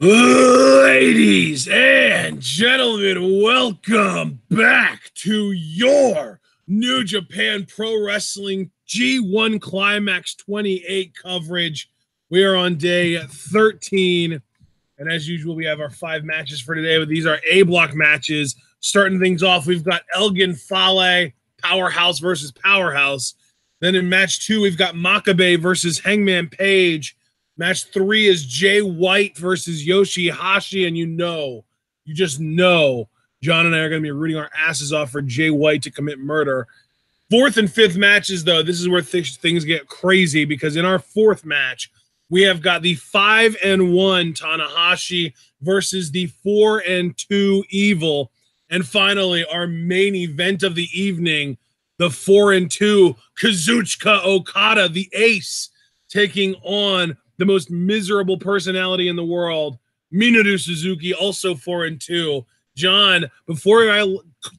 Ladies and gentlemen, welcome back to your New Japan Pro Wrestling G1 Climax 28 coverage. We are on day 13, and as usual, we have our 5 matches for today, but these are A block matches. Starting things off, we've got Elgin, Fale, Powerhouse versus Powerhouse. Then in match 2, we've got Makabe versus Hangman Page. Match 3 is Jay White versus YOSHI-HASHI, and you just know, John and I are going to be rooting our asses off for Jay White to commit murder. 4th and 5th matches, though, this is where things get crazy, because in our 4th match, we have got the 5-1 Tanahashi versus the 4-2 Evil. And finally, our main event of the evening, the 4-2 Kazuchika Okada, the ace, taking on the most miserable personality in the world, Minoru Suzuki, also 4-2. John, before I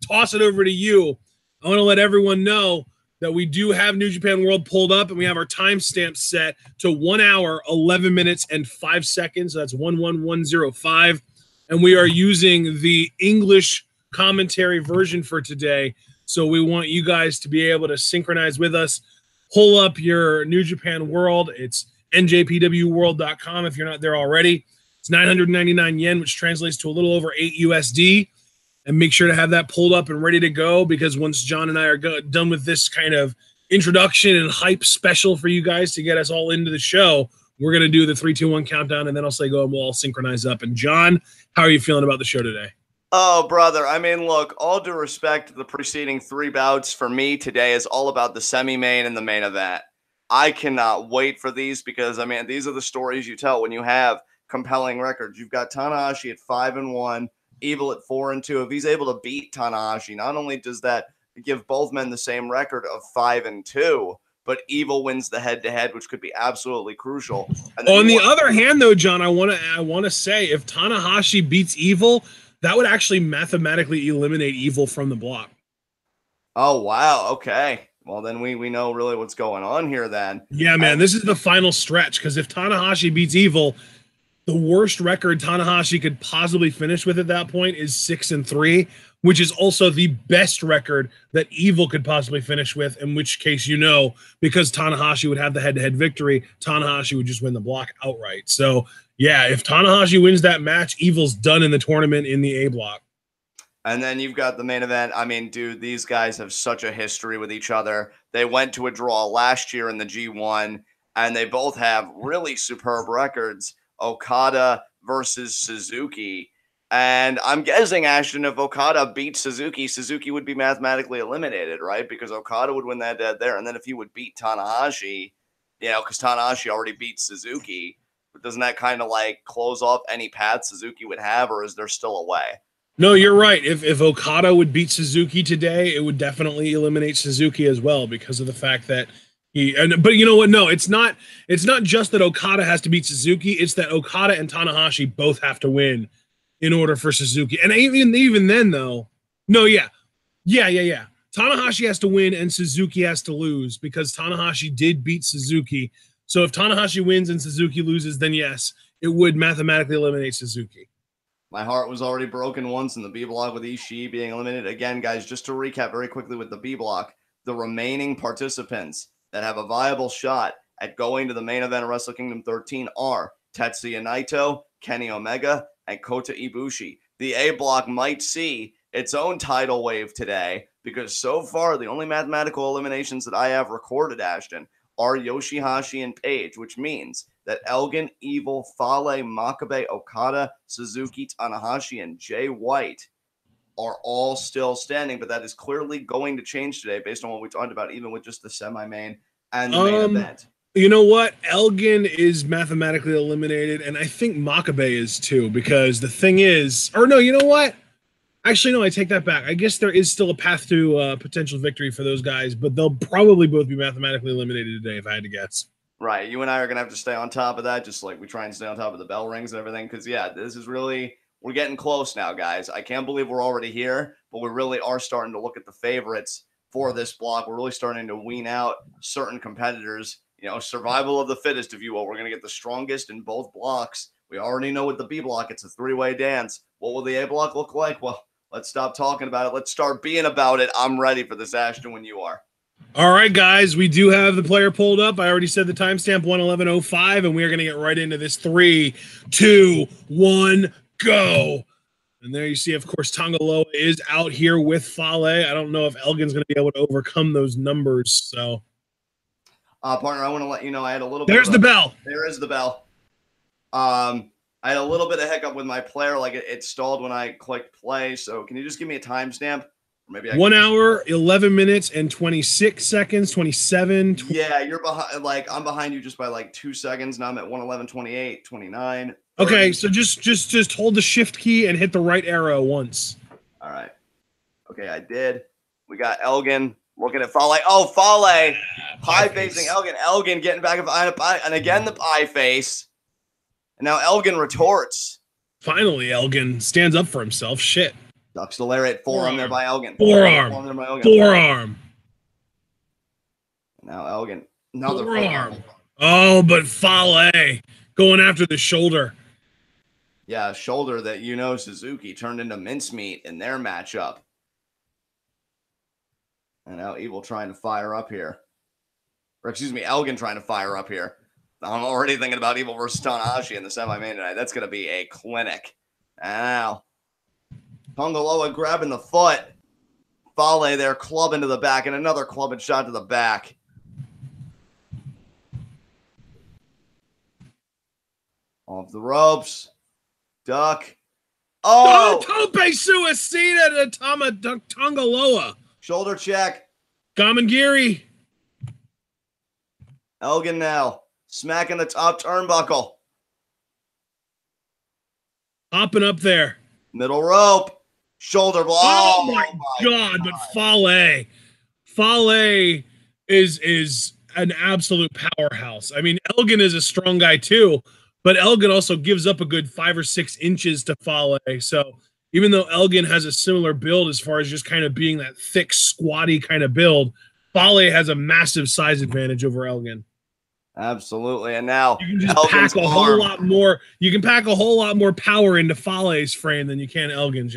toss it over to you, I want to let everyone know that we do have New Japan World pulled up, and we have our timestamp set to 1 hour, 11 minutes, and 5 seconds. So that's 11105. And we are using the English commentary version for today. So we want you guys to be able to synchronize with us. Pull up your New Japan World. It's NJPWworld.com if you're not there already. It's 999 yen, which translates to a little over 8 USD. And make sure to have that pulled up and ready to go, because once John and I are done with this kind of introduction and hype special for you guys to get us all into the show, we're going to do the 3, 2, 1 countdown, and then I'll say go and we'll all synchronize up. And John, how are you feeling about the show today? Oh, brother. I mean, look, all due respect to the preceding 3 bouts, for me today is all about the semi-main and the main event. I cannot wait for these because, I mean, these are the stories you tell when you have compelling records. You've got Tanahashi at 5-1, Evil at 4-2. If he's able to beat Tanahashi, not only does that give both men the same record of 5-2, but Evil wins the head-to-head, which could be absolutely crucial. And on the other hand, though, John, I want to say, if Tanahashi beats Evil, that would actually mathematically eliminate Evil from the block. Oh, wow. Okay. Well, then we know really what's going on here then. Yeah, man, this is the final stretch, because if Tanahashi beats Evil, the worst record Tanahashi could possibly finish with at that point is 6-3, which is also the best record that Evil could possibly finish with, in which case, because Tanahashi would have the head-to-head victory, Tanahashi would just win the block outright. So, yeah, if Tanahashi wins that match, Evil's done in the tournament in the A block. And then you've got the main event. I mean, dude, these guys have such a history with each other. They went to a draw last year in the G1, and they both have really superb records. Okada versus Suzuki. And I'm guessing, Ashton, if Okada beats Suzuki, Suzuki would be mathematically eliminated, right? Because Okada would win that dead there. And then if he would beat Tanahashi, because Tanahashi already beat Suzuki, doesn't that kind of like close off any path Suzuki would have, or is there still a way? No, you're right. If Okada would beat Suzuki today, it would definitely eliminate Suzuki as well, because of the fact that but you know what? No, it's not just that Okada has to beat Suzuki. It's that Okada and Tanahashi both have to win in order for Suzuki. And even then, though, no, yeah. Tanahashi has to win and Suzuki has to lose, because Tanahashi did beat Suzuki. So if Tanahashi wins and Suzuki loses, then yes, it would mathematically eliminate Suzuki. My heart was already broken once in the B block with Ishii being eliminated. Again, guys, just to recap very quickly with the B block, the remaining participants that have a viable shot at going to the main event of Wrestle Kingdom 13 are Tetsuya Naito, Kenny Omega, and Kota Ibushi. The A block might see its own tidal wave today, because so far the only mathematical eliminations that I have recorded, Ashton, are YOSHI-HASHI and Page, which means that Elgin, Evil, Fale, Makabe, Okada, Suzuki, Tanahashi, and Jay White are all still standing, but that is clearly going to change today based on what we talked about, even with just the semi-main and the main event. You know what? Elgin is mathematically eliminated, and I think Makabe is too, because the thing is, or no, you know what? Actually, no, I take that back. I guess there is still a path to potential victory for those guys, but they'll probably both be mathematically eliminated today, if I had to guess. Right. You and I are going to have to stay on top of that, just like we try and stay on top of the bell rings and everything, because, yeah, this is really... We're getting close now, guys. I can't believe we're already here, but we really are starting to look at the favorites for this block. We're really starting to wean out certain competitors. Survival of the fittest, if you will. We're going to get the strongest in both blocks We already know with the B block, it's a three-way dance. What will the A block look like? Well, let's stop talking about it. Let's start being about it. I'm ready for this, Ashton, when you are. All right, guys, we do have the player pulled up. I already said the timestamp 1:11:05, and we are going to get right into this. 3, 2, 1, go. And there you see, of course, Tongaloa is out here with Fale. I don't know if Elgin's going to be able to overcome those numbers. So, partner, I want to let you know I had a little. There's the bell. There is the bell. I had a little bit of hiccup with my player, like it stalled when I clicked play. So can you just give me a timestamp? Maybe 1 hour, 11 minutes, and 26 seconds, 27. Yeah, you're behind. Like I'm behind you just by like 2 seconds. Now I'm at 1:11:28, 29. 30. Okay, so just hold the shift key and hit the right arrow once. All right. Okay, I did. We got Elgin looking at Fale. Oh, Fale pie facing Elgin. Elgin getting back of eye, and again the pie face. And now Elgin retorts. Finally, Elgin stands up for himself. Shit. Ducks the lariat. Forearm there by Elgin. Forearm. Now Elgin. Another forearm. Oh, but Fale going after the shoulder. Yeah, shoulder that Suzuki turned into mincemeat in their matchup. And now Evil trying to fire up here. Or excuse me, Elgin trying to fire up here. I'm already thinking about Evil versus Tanahashi in the semi-main tonight. That's going to be a clinic. Now, Tongaloa grabbing the foot. Fale there, club into the back, and another club and shot to the back. Off the ropes. Duck. Oh! Tope Suicida to Tongaloa. Shoulder check. Gamangiri. Elgin now. Smacking the top turnbuckle. Hopping up there. Middle rope. Shoulder blow. Oh my God. But Fale is an absolute powerhouse. I mean, Elgin is a strong guy too, but Elgin also gives up a good 5 or 6 inches to Fale. So even though Elgin has a similar build as far as just kind of being that thick, squatty kind of build, Fale has a massive size advantage over Elgin. Absolutely. And now you can just pack a whole lot more. You can pack a whole lot more power into Fale's frame than you can Elgin's,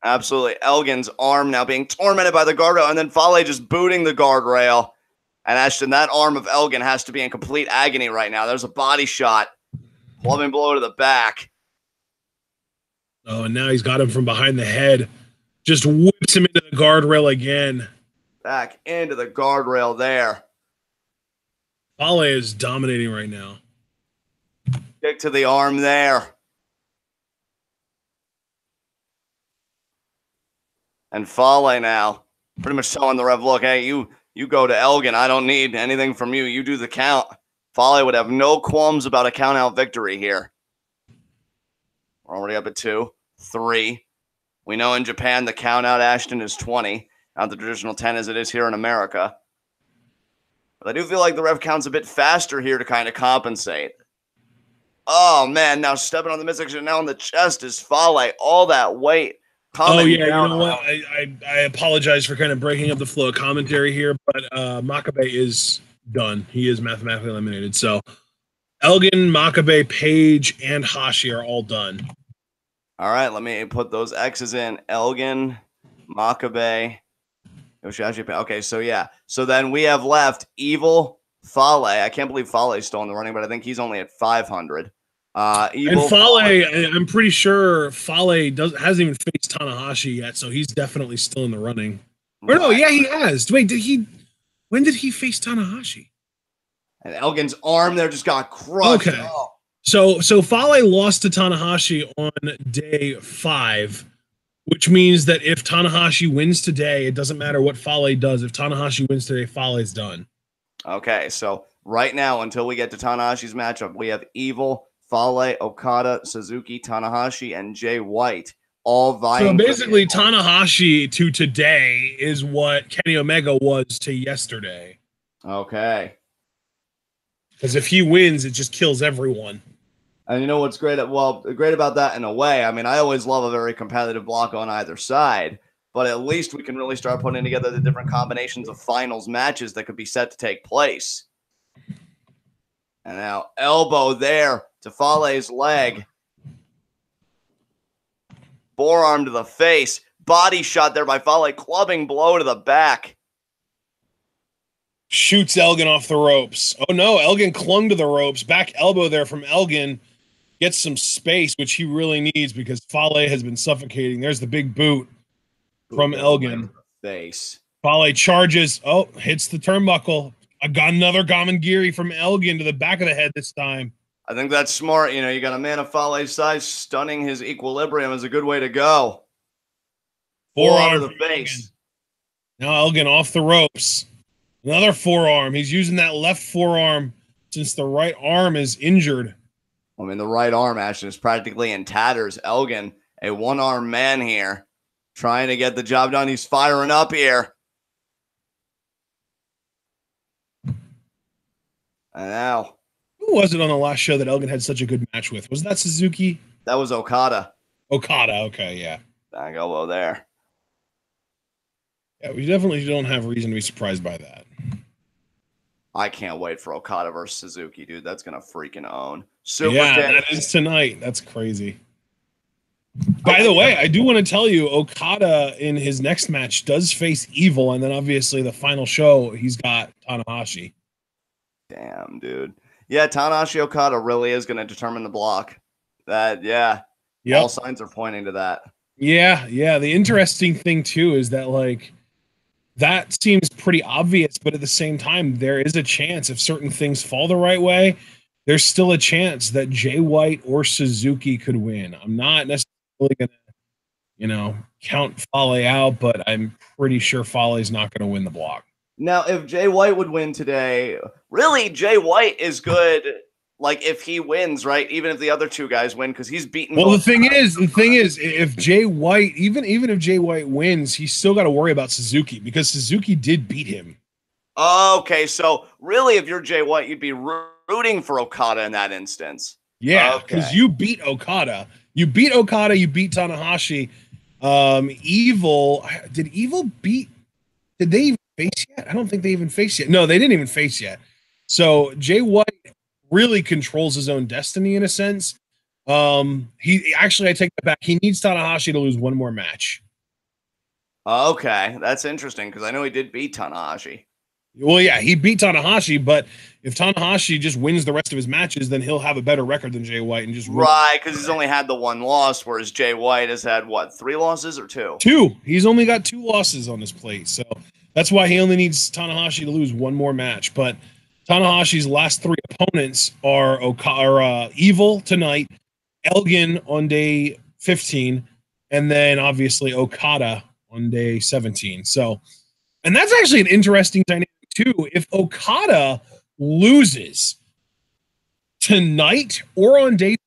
Absolutely. Elgin's arm now being tormented by the guardrail, and then Fale just booting the guardrail. And Ashton, that arm of Elgin has to be in complete agony right now. There's a body shot. Clubbing blow to the back. Oh, and now he's got him from behind the head. Just whips him into the guardrail again. Back into the guardrail there. Fale is dominating right now. Kick to the arm there. And Fale now pretty much telling the ref, look, hey, you go to Elgin. I don't need anything from you. You do the count. Fale would have no qualms about a count-out victory here. We're already up at 2, 3. We know in Japan the count-out, Ashton, is 20. Not the traditional 10 as it is here in America. But I do feel like the ref counts a bit faster here to kind of compensate. Oh, man, now stepping on the midsection, now on the chest is Fale. All that weight. Oh, yeah, you know what? I apologize for kind of breaking up the flow of commentary here, but Makabe is done. He is mathematically eliminated. So Elgin, Makabe, Page, and Hashi are all done. All right, let me put those X's in. Elgin, Makabe, YOSHI-HASHI. Okay, so yeah. So then we have left Evil, Fale. I can't believe Fale's still in the running, but I think he's only at 500. Evil, and Fale, I'm pretty sure Fale hasn't even faced Tanahashi yet, so he's definitely still in the running. Or no, yeah, he has. Wait, when did he face Tanahashi? And Elgin's arm there just got crushed. Okay. Oh. So Fale lost to Tanahashi on day 5, which means that if Tanahashi wins today, it doesn't matter what Fale does. If Tanahashi wins today, Fale's done. Okay, so right now, until we get to Tanahashi's matchup, we have Evil, Fale, Okada, Suzuki, Tanahashi, and Jay White all vying. So basically, Tanahashi to today is what Kenny Omega was to yesterday. Okay. Because if he wins, it just kills everyone. And you know what's great? Great about that in a way. I mean, I always love a very competitive block on either side, but at least we can really start putting together the different combinations of finals matches that could be set to take place. And now elbow there to Fale's leg. Forearm to the face. Body shot there by Fale. Clubbing blow to the back. Shoots Elgin off the ropes. Oh no, Elgin clung to the ropes. Back elbow there from Elgin. Gets some space, which he really needs because Fale has been suffocating. There's the big boot from Elgin. Face. Fale charges. Oh, hits the turnbuckle. I got another Gamangiri from Elgin to the back of the head this time. I think that's smart. You know, you got a man of Fale's size. Stunning his equilibrium is a good way to go. Forearm to the face. Now Elgin off the ropes. Another forearm. He's using that left forearm since the right arm is injured. I mean, the right arm action is practically in tatters. Elgin, a one-armed man here, trying to get the job done. He's firing up here. And now. Who was it on the last show that Elgin had such a good match with? Was that Suzuki? That was Okada. Okada, okay, yeah. Back elbow there. Yeah, we definitely don't have reason to be surprised by that. I can't wait for Okada versus Suzuki, dude. That's going to freaking own. That is tonight. That's crazy. By the way, I do want to tell you, Okada in his next match does face Evil, and then obviously the final show, he's got Tanahashi. Damn, dude. Yeah, Tanahashi Okada really is going to determine the block. All signs are pointing to that. Yeah. The interesting thing, too, is that, like, that seems pretty obvious, but at the same time, there is a chance if certain things fall the right way, there's still a chance that Jay White or Suzuki could win. I'm not necessarily going to, count Fale out, but I'm pretty sure Fale is not going to win the block. Now, if Jay White would win today, really, Jay White is good. Like, if he wins, right? Even if the other two guys win, because he's beaten. Well, the thing is, if Jay White, even if Jay White wins, he's still got to worry about Suzuki because Suzuki did beat him. Okay, so really, if you're Jay White, you'd be rooting for Okada in that instance. Yeah, because you beat Okada. You beat Tanahashi. Did they even face yet? I don't think they even faced yet. No, they didn't even face yet. So Jay White really controls his own destiny in a sense. I take that back. He needs Tanahashi to lose one more match. Okay, that's interesting because I know he did beat Tanahashi. Well, yeah, he beat Tanahashi, but if Tanahashi just wins the rest of his matches, then he'll have a better record than Jay White and just right because he's only had the one loss, whereas Jay White has had what, 3 losses or 2? 2. He's only got 2 losses on his plate, so that's why he only needs Tanahashi to lose one more match. But Tanahashi's last 3 opponents are Evil tonight, Elgin on day 15, and then obviously Okada on day 17. So, and that's actually an interesting dynamic too. If Okada loses tonight or on day 15,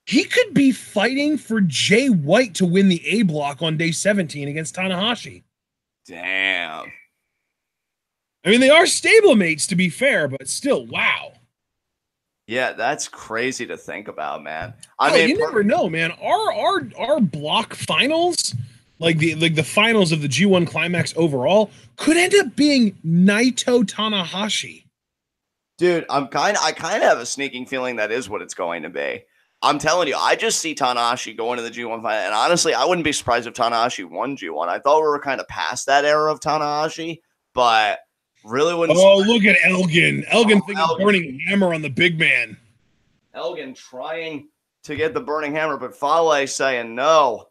he could be fighting for Jay White to win the A block on day 17 against Tanahashi. Damn. I mean, they are stablemates, to be fair, but still, wow. Yeah, that's crazy to think about, man. You never know, man. Our block finals, like the finals of the G1 Climax overall, could end up being Naito Tanahashi. Dude, I kind of have a sneaking feeling that is what it's going to be. I'm telling you, I just see Tanahashi going to the G1 final, and honestly, I wouldn't be surprised if Tanahashi won G1. I thought we were kind of past that era of Tanahashi, but really wouldn't. Oh, look at Elgin. Elgin burning hammer on the big man. Elgin trying to get the burning hammer, but Fale saying no.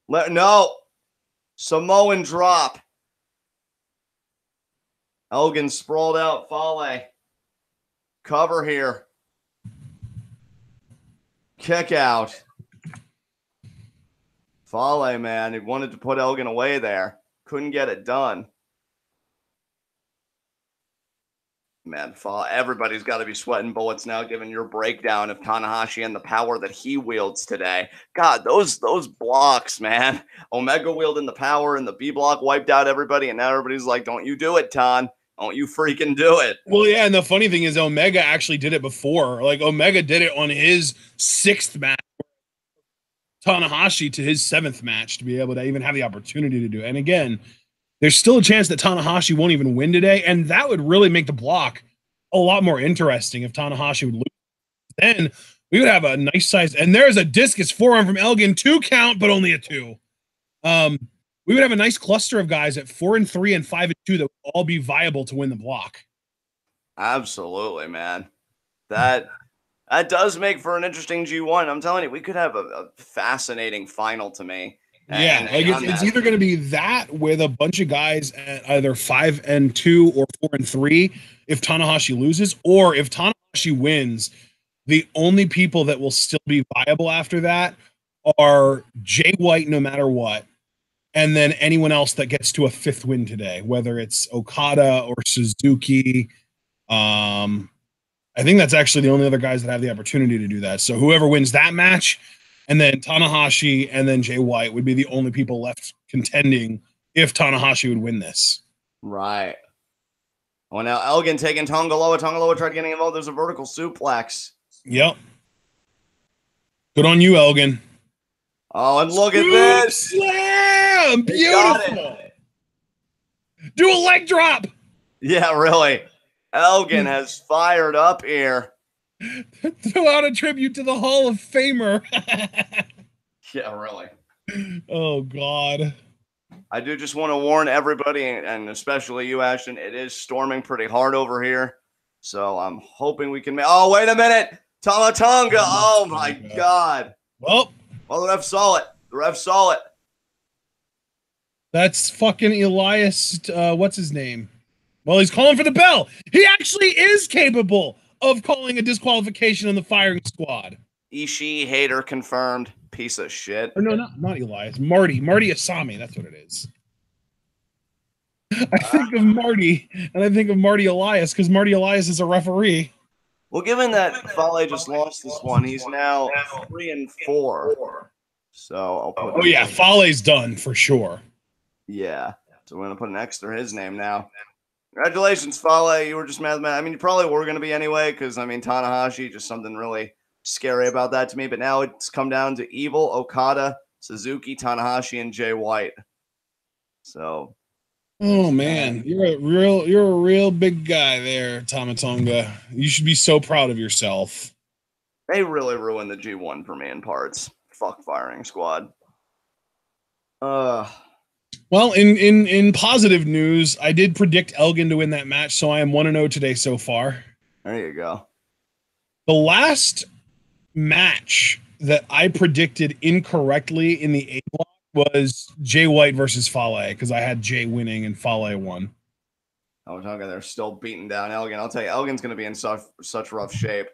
No. Samoan drop. Elgin sprawled out. Fale. Cover here. Kick out. Fale, man. He wanted to put Elgin away there. Couldn't get it done. Man, everybody's got to be sweating bullets now, given your breakdown of Tanahashi and the power that he wields today. God, those blocks, man. Omega wielding the power, and the B block wiped out everybody, and now everybody's like, don't you do it, Tan. Don't you freaking do it. Well, yeah, and the funny thing is Omega actually did it before. Like, Omega did it on his 6th match. Tanahashi to his 7th match to be able to even have the opportunity to do it. And again, there's still a chance that Tanahashi won't even win today, and that would really make the block a lot more interesting if Tanahashi would lose. Then we would have a nice size, and there's a discus forearm from Elgin, 2 count, but only a 2. We would have a nice cluster of guys at 4 and 3 and 5 and 2 that would all be viable to win the block. Absolutely, man. That does make for an interesting G1. I'm telling you, we could have a fascinating final to me. Yeah, like it's either going to be that with a bunch of guys at either 5 and 2 or 4 and 3 if Tanahashi loses, or if Tanahashi wins, the only people that will still be viable after that are Jay White no matter what, and then anyone else that gets to a 5th win today, whether it's Okada or Suzuki. I think that's actually the only other guys that have the opportunity to do that. So whoever wins that match, and then Tanahashi and then Jay White would be the only people left contending if Tanahashi would win this. Right. Well, now Elgin taking Tonga Loa. Tonga Loa tried getting involved. There's a vertical suplex. Yep. Good on you, Elgin. Oh, and look at this. Slam! Beautiful. Do a leg drop. Yeah, really. Elgin has fired up here. Throw out a tribute to the Hall of Famer. Yeah, really. Oh, God. I do just want to warn everybody, and especially you, Ashton, it is storming pretty hard over here. So I'm hoping we can make... Oh, wait a minute. Tonga. Oh, my God. Well, the ref saw it. The ref saw it. That's fucking Elias. What's his name? Well, he's calling for the bell. He actually is capable of calling a disqualification on the firing squad. Ishii hater confirmed. Piece of shit. Or no, not Elias. Marty Asami. That's what it is. I think of Marty, and I think of Marty Elias because Marty Elias is a referee. Well, given that Fale just lost this one, he's now 3 and 4. So I'll put. Oh yeah, Fale's done for sure. Yeah. So we're gonna put an X through his name now. Congratulations, Fale. You were just mad. I mean, you probably were going to be anyway, because, I mean, Tanahashi, just something really scary about that to me. But now it's come down to Evil, Okada, Suzuki, Tanahashi, and Jay White. So. Oh, man. You're a real big guy there, Tamatonga. You should be so proud of yourself. They really ruined the G1 for me in parts. Fuck firing squad. Well, in positive news, I did predict Elgin to win that match, so I am 1-0 today so far. There you go. The last match that I predicted incorrectly in the A block was Jay White versus Fale, because I had Jay winning and Fale won. Oh, Tonga, they're still beating down Elgin. I'll tell you, Elgin's going to be in such rough shape.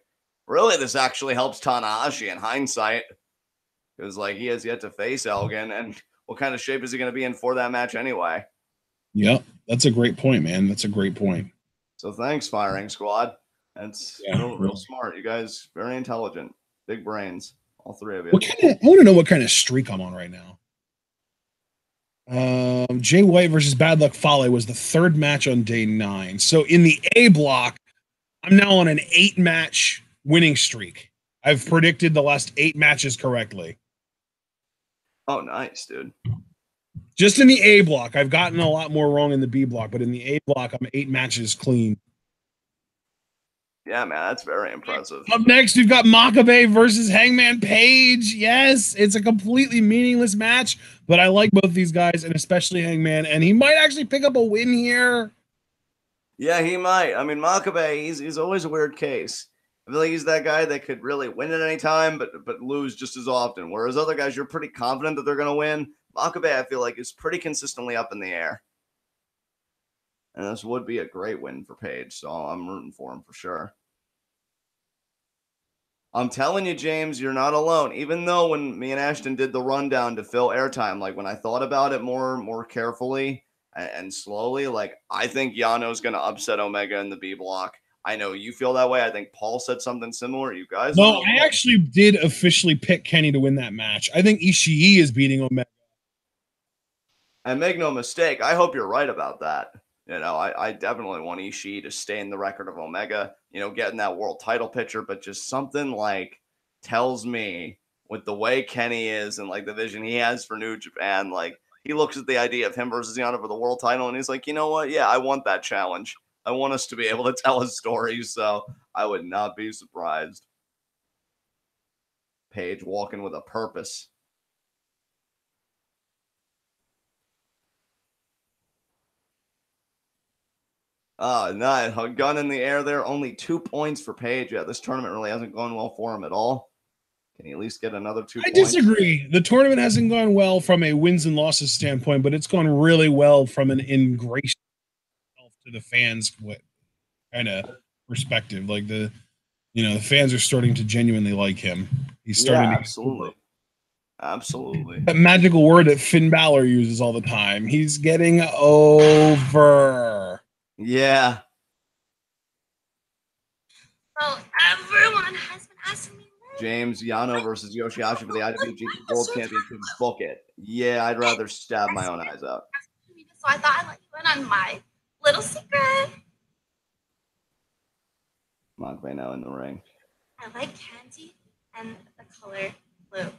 Really, this actually helps Tanahashi in hindsight, because like he has yet to face Elgin, and what kind of shape is he going to be in for that match anyway? Yep, that's a great point, man. That's a great point. So thanks, firing squad. That's real smart. You guys, very intelligent, big brains, all 3 of you. I want to know what kind of streak I'm on right now. Jay White versus Bad Luck Fale was the 3rd match on day 9. So in the A block, I'm now on an 8-match winning streak. I've predicted the last 8 matches correctly. Oh, nice, dude. Just in the A block. I've gotten a lot more wrong in the B block, but in the A block, I'm 8 matches clean. Yeah, man, that's very impressive. Up next, we've got Makabe versus Hangman Page. Yes, it's a completely meaningless match, but I like both these guys, and especially Hangman, and he might actually pick up a win here. Yeah, he might. I mean, Makabe, he's always a weird case. I feel like he's that guy that could really win at any time, but lose just as often. Whereas other guys, you're pretty confident that they're going to win. Makabe, I feel like, is pretty consistently up in the air. And this would be a great win for Page, so I'm rooting for him for sure. I'm telling you, James, you're not alone. Even though when me and Ashton did the rundown to fill airtime, like when I thought about it more carefully and slowly, like I think Yano's going to upset Omega in the B block. I know you feel that way. I think Paul said something similar. You guys? No, I actually did officially pick Kenny to win that match. I think Ishii is beating Omega. And make no mistake, I hope you're right about that. You know, I definitely want Ishii to stay in the record of Omega, you know, getting that world title picture, but just something like tells me with the way Kenny is and like the vision he has for New Japan, like he looks at the idea of him versus Yano for the world title and he's like, you know what? Yeah, I want that challenge I want us to be able to tell a story, so I would not be surprised. Page walking with a purpose. Oh, nice. A gun in the air there. Only 2 points for Page. Yeah, this tournament really hasn't gone well for him at all. Can he at least get another 2 points? I disagree. The tournament hasn't gone well from a wins and losses standpoint, but it's gone really well from an ingratiation to the fans kind of perspective. Like the fans are starting to genuinely like him. He's starting to absolutely. Absolutely. That magical word that Finn Balor uses all the time. He's getting over. Yeah. Well, everyone has been asking me. James Yano versus YOSHI-HASHI for the IWGP World Championship. Book it. Yeah, I'd rather stab my own eyes out. So I thought I'd let you in on my little secret. Makabe now in the ring. I like candy and the color blue.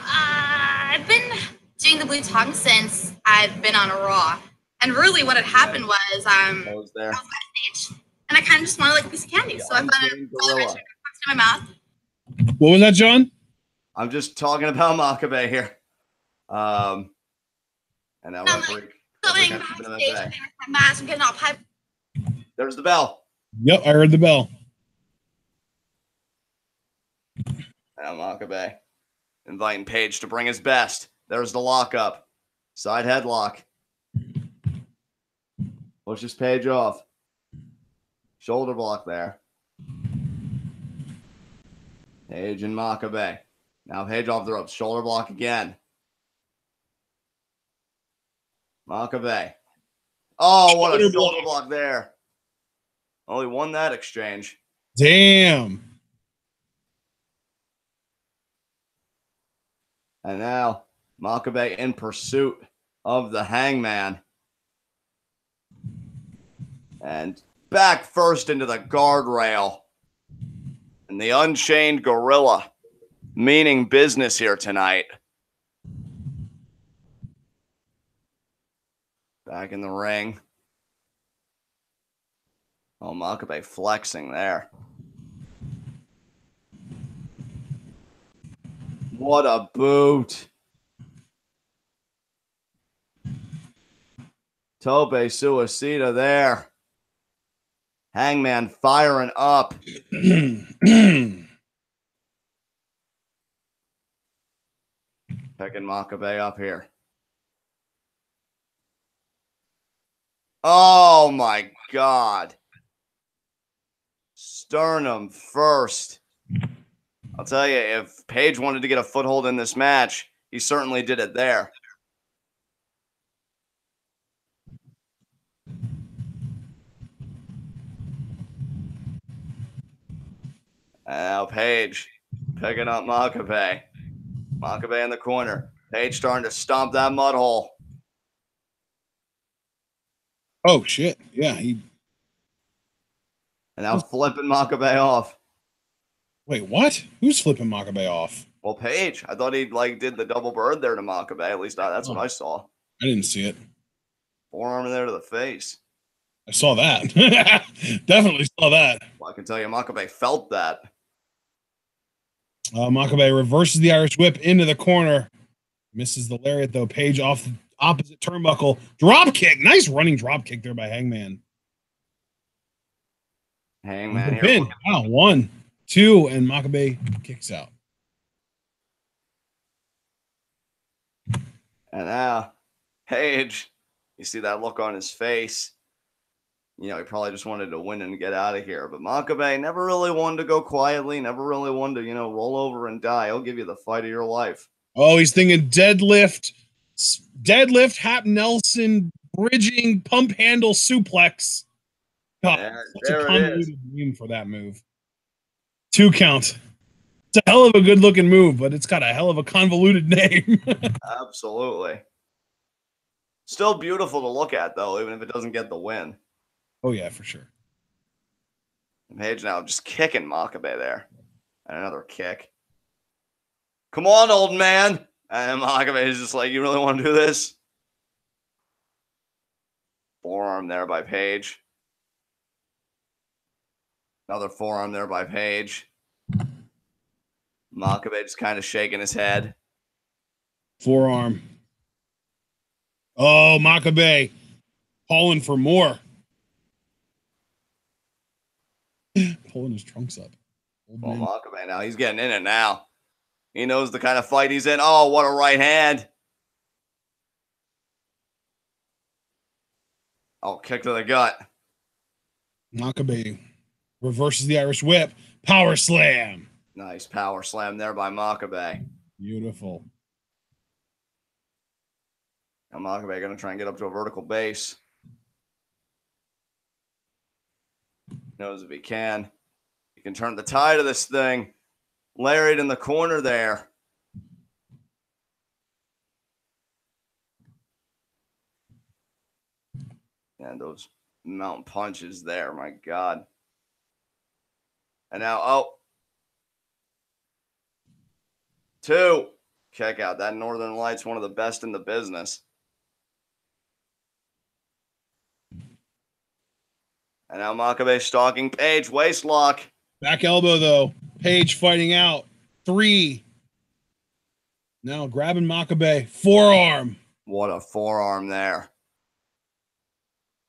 I've been doing the blue tongue since I've been on a Raw. And really what had happened was I was backstage and I kind of just wanted like a piece of candy. So I found a color in my mouth. What was that, John? I'm just talking about Makabe here. And now going backstage, my mask, I'm getting all hyped. There's the bell. Yep, I heard the bell. Now Makabe inviting Page to bring his best. There's the lockup. Side headlock. Pushes Page off. Shoulder block there. Page and Makabe. Now Page off the ropes. Shoulder block again. Makabe. Oh, what a shoulder block there. Only won that exchange. Damn. And now Makabe in pursuit of the Hangman. And back first into the guardrail. And the Unchained Gorilla meaning business here tonight. Back in the ring. Oh, Makabe flexing there. What a boot. Tope Suicida there. Hangman firing up. Picking Makabe up here. Oh my God. Sternum first. I'll tell you, if Page wanted to get a foothold in this match, he certainly did it there. Now Page picking up Makabe. Makabe in the corner. Page starting to stomp that mud hole. Oh, shit. Yeah, And now flipping Makabe off. Wait, what? Who's flipping Makabe off? Well, Page. I thought he did the double bird there to Makabe. At least that's what I saw. I didn't see it. Forearm there to the face. I saw that. Definitely saw that. Well, I can tell you, Makabe felt that. Makabe reverses the Irish whip into the corner. Misses the lariat, though. Page off the opposite turnbuckle. Drop kick. Nice running drop kick there by Hangman. Hangman here. Wow, 1, 2, and Makabe kicks out. And now, Page, you see that look on his face. You know, he probably just wanted to win and get out of here. But Makabe never really wanted to go quietly, never really wanted to, roll over and die. He'll give you the fight of your life. Oh, he's thinking deadlift, Hap Nelson, bridging, pump handle suplex. God, there a convoluted name for that move. 2 count. It's a hell of a good looking move, but it's got a hell of a convoluted name. Absolutely. Still beautiful to look at, though, even if it doesn't get the win. Oh, yeah, for sure. Page now just kicking Makabe there. And another kick. Come on, old man. And Makabe is just like, you really want to do this? Forearm there by Page. Another forearm there by Page. Makabe just kind of shaking his head. Forearm. Oh, Makabe calling for more. Pulling his trunks up. Well, Makabe now, he's getting in it now. He knows the kind of fight he's in. Oh, what a right hand. Oh, kick to the gut. Makabe reverses the Irish whip. Power slam. Nice power slam there by Makabe. Beautiful. Now Makabe going to try and get up to a vertical base. Knows if he can. He can turn the tide of this thing. Lariat in the corner there. And those mountain punches there, my God. And now, oh. 2. Check out that Northern Lights, one of the best in the business. And now Makabe stalking Page, waist lock. Back elbow, though. Page fighting out. 3. Now grabbing Makabe. Forearm. What a forearm there.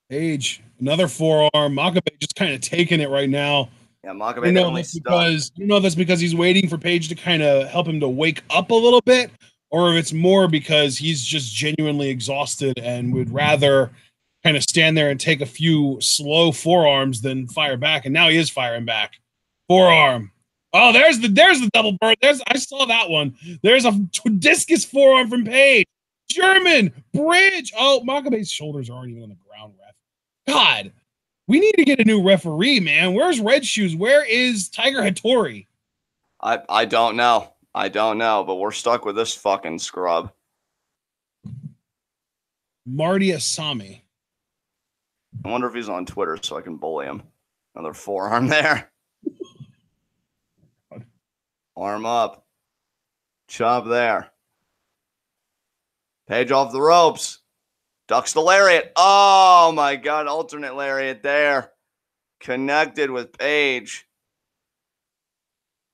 Page, another forearm. Makabe just kind of taking it right now. Yeah, Makabe I definitely don't know if that's because he's waiting for Page to kind of help him to wake up a little bit, or if it's more because he's just genuinely exhausted and would rather kind of stand there and take a few slow forearms than fire back. And now he is firing back. Forearm. Oh, there's the double bird. I saw that one. There's a discus forearm from Page. German bridge. Oh, Makabe's shoulders aren't even on the ground, ref. God, we need to get a new referee, man. Where's Red Shoes? Where is Tiger Hattori? I don't know. I don't know, but we're stuck with this fucking scrub. Marty Asami. I wonder if he's on Twitter so I can bully him. Another forearm there. Arm up. Chop there. Page off the ropes. Ducks the lariat. Oh, my God. Alternate lariat there. Connected with Page.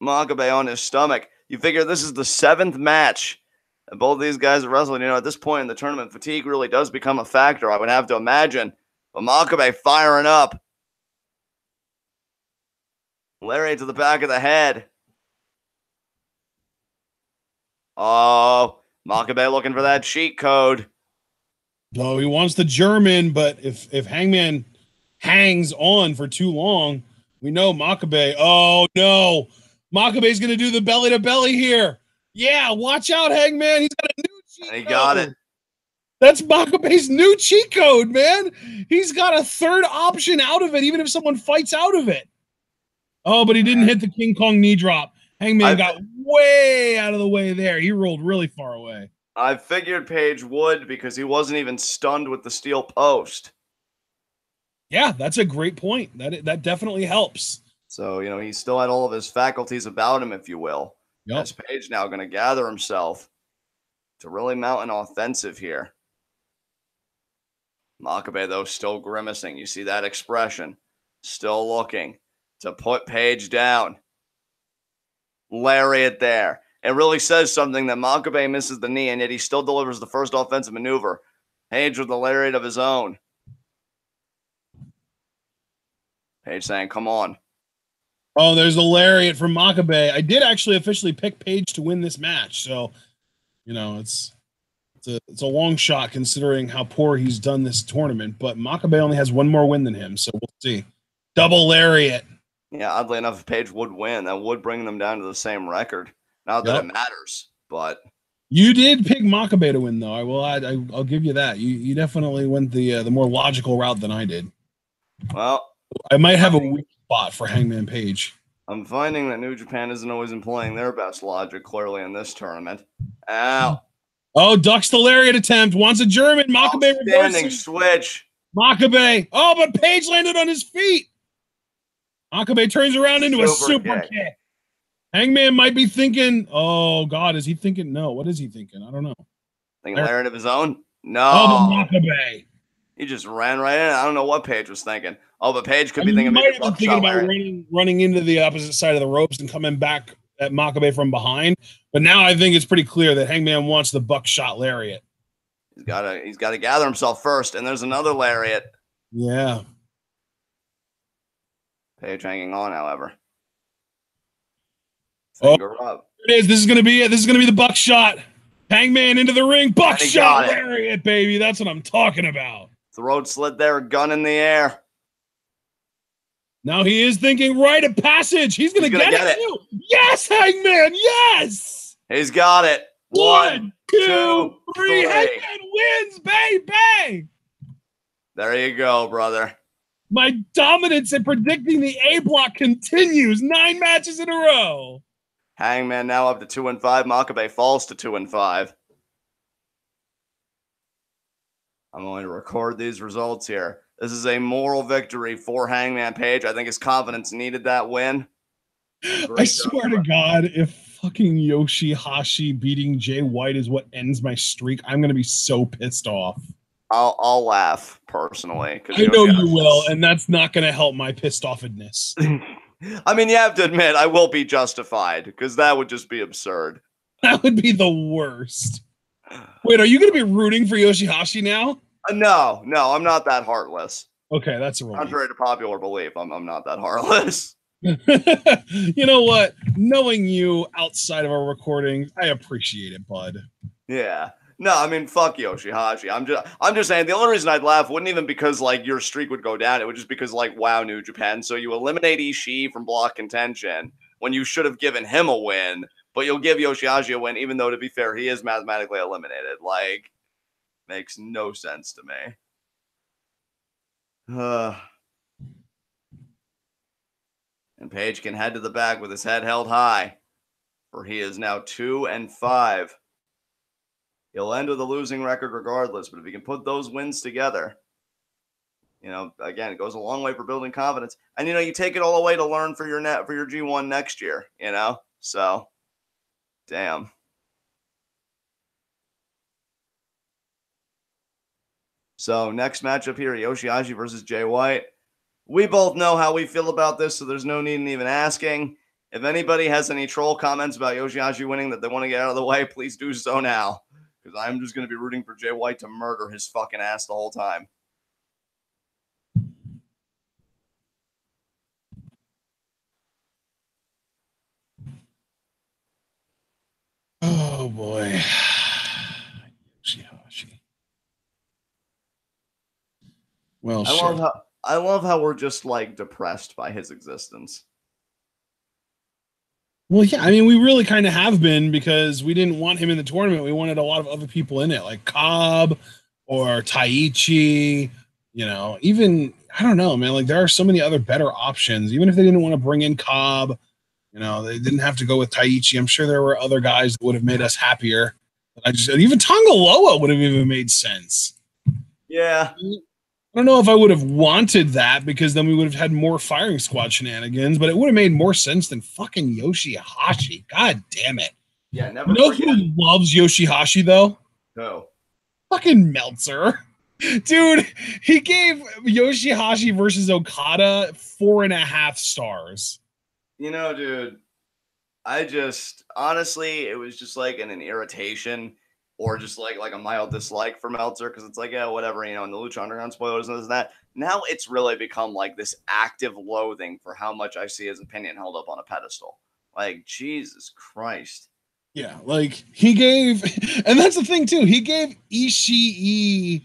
Makabe on his stomach. You figure this is the 7th match that both these guys are wrestling. You know, at this point in the tournament, fatigue really does become a factor, I would have to imagine. But Makabe firing up. Lariat to the back of the head. Oh, Makabe looking for that cheat code. No, he wants the German, but if Hangman hangs on for too long, we know Makabe. Oh, no. Makabe's going to do the belly to belly here. Yeah, watch out, Hangman. He's got a new cheat code. He got it. That's Makabe's new cheat code, man. He's got a third option out of it, even if someone fights out of it. Oh, but he didn't hit the King Kong knee drop. Hangman got way out of the way there. He rolled really far away. I figured Page would because he wasn't even stunned with the steel post. Yeah, that's a great point. That definitely helps. So, you know, he still had all of his faculties about him, if you will. Yep. As Page now going to gather himself to really mount an offensive here. Makabe, though, still grimacing. You see that expression. Still looking to put Page down. Lariat there. It really says something that Makabe misses the knee, and yet he still delivers the first offensive maneuver. Page with the lariat of his own. Page saying, come on. Oh, there's a lariat from Makabe. I did actually officially pick Page to win this match. So, you know, it's a long shot considering how poor he's done this tournament. But Makabe only has one more win than him, so we'll see. Double lariat. Yeah, oddly enough, if Page would win, that would bring them down to the same record. Not that it matters, but you did pick Makabe to win, though. I'll give you that. You definitely went the more logical route than I did. Well, I might have a weak spot for Hangman Page. I'm finding that New Japan isn't always employing their best logic clearly in this tournament. Ow. Oh, ducks the lariat attempt. Wants a German. Makabe standing switch. Makabe. Oh, but Page landed on his feet. Makabe turns around into a super kick. Hangman might be thinking, oh, God, is he thinking? No, what is he thinking? I don't know. Thinking lariat of his own? No. Oh, Makabe. He just ran right in. I don't know what Paige was thinking. Oh, but Paige could be thinking might have been thinking about Larry. running into the opposite side of the ropes and coming back at Makabe from behind. But now I think it's pretty clear that Hangman wants the buckshot lariat. He's gotta gather himself first, and there's another lariat. Yeah. Paige hanging on, however. Finger up. It is. This is gonna be it. This is gonna be the buckshot. Hangman into the ring. Buckshot lariat, baby. That's what I'm talking about. Throat slit there, gun in the air. Now he is thinking rite of passage. He's gonna get it too. Yes, Hangman. Yes. He's got it. One, two, three. Hangman wins, baby. There you go, brother. My dominance in predicting the A block continues. 9 matches in a row. Hangman now up to 2-5. Makabe falls to 2-5. I'm going to record these results here. This is a moral victory for Hangman Page. I think his confidence needed that win. I swear to God, if fucking YOSHI-HASHI beating Jay White is what ends my streak, I'm going to be so pissed off. I'll laugh personally. I know you will, and that's not going to help my pissed offedness. I mean, you have to admit, I will be justified, because that would just be absurd. That would be the worst. Wait, are you going to be rooting for YOSHI-HASHI now? No, I'm not that heartless. Okay, that's a relief. Contrary to popular belief, I'm not that heartless. You know what? Knowing you outside of our recording, I appreciate it, bud. Yeah. No, I mean, fuck YOSHI-HASHI. I'm just saying the only reason I'd laugh wouldn't even because like your streak would go down. It would just because like, wow, New Japan. So you eliminate Ishii from block contention when you should have given him a win, but you'll give YOSHI-HASHI a win, even though to be fair, he is mathematically eliminated. Like, makes no sense to me. And Page can head to the back with his head held high, for he is now 2-5. He'll end with a losing record regardless, but if he can put those wins together, you know, again, it goes a long way for building confidence. And, you know, you take it all away to learn for your G1 next year, you know? So, damn. So, next matchup here, YOSHI-HASHI versus Jay White. We both know how we feel about this, so there's no need in even asking. If anybody has any troll comments about YOSHI-HASHI winning that they want to get out of the way, please do so now. Because I'm just going to be rooting for Jay White to murder his fucking ass the whole time. Oh, boy. YOSHI-HASHI. Well, I love how we're just, like, depressed by his existence. Well, yeah, I mean, we really kind of have been because we didn't want him in the tournament. We wanted a lot of other people in it, like Cobb or Taichi, you know, even, I don't know, man, like there are so many other better options. Even if they didn't want to bring in Cobb, you know, they didn't have to go with Taichi. I'm sure there were other guys that would have made us happier. Even Tonga Loa would have even made sense. Yeah. I don't know if I would have wanted that because then we would have had more firing squad shenanigans, but it would have made more sense than fucking YOSHI-HASHI. God damn it. Yeah, never. You know who loves YOSHI-HASHI though? Who? Fucking Meltzer. Dude, he gave YOSHI-HASHI versus Okada 4.5 stars. You know, dude, I just, honestly, it was just like an irritation or just like a mild dislike for Meltzer because it's like, yeah, whatever, you know, and the Lucha Underground spoilers and this and that. Now it's really become like this active loathing for how much I see his opinion held up on a pedestal. Like, Jesus Christ. Yeah, like he gave, and that's the thing too, he gave Ishii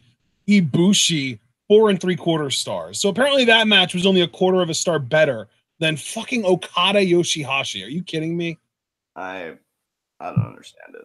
Ibushi 4.75 stars. So apparently that match was only 1/4 of a star better than fucking Okada YOSHI-HASHI. Are you kidding me? I don't understand it.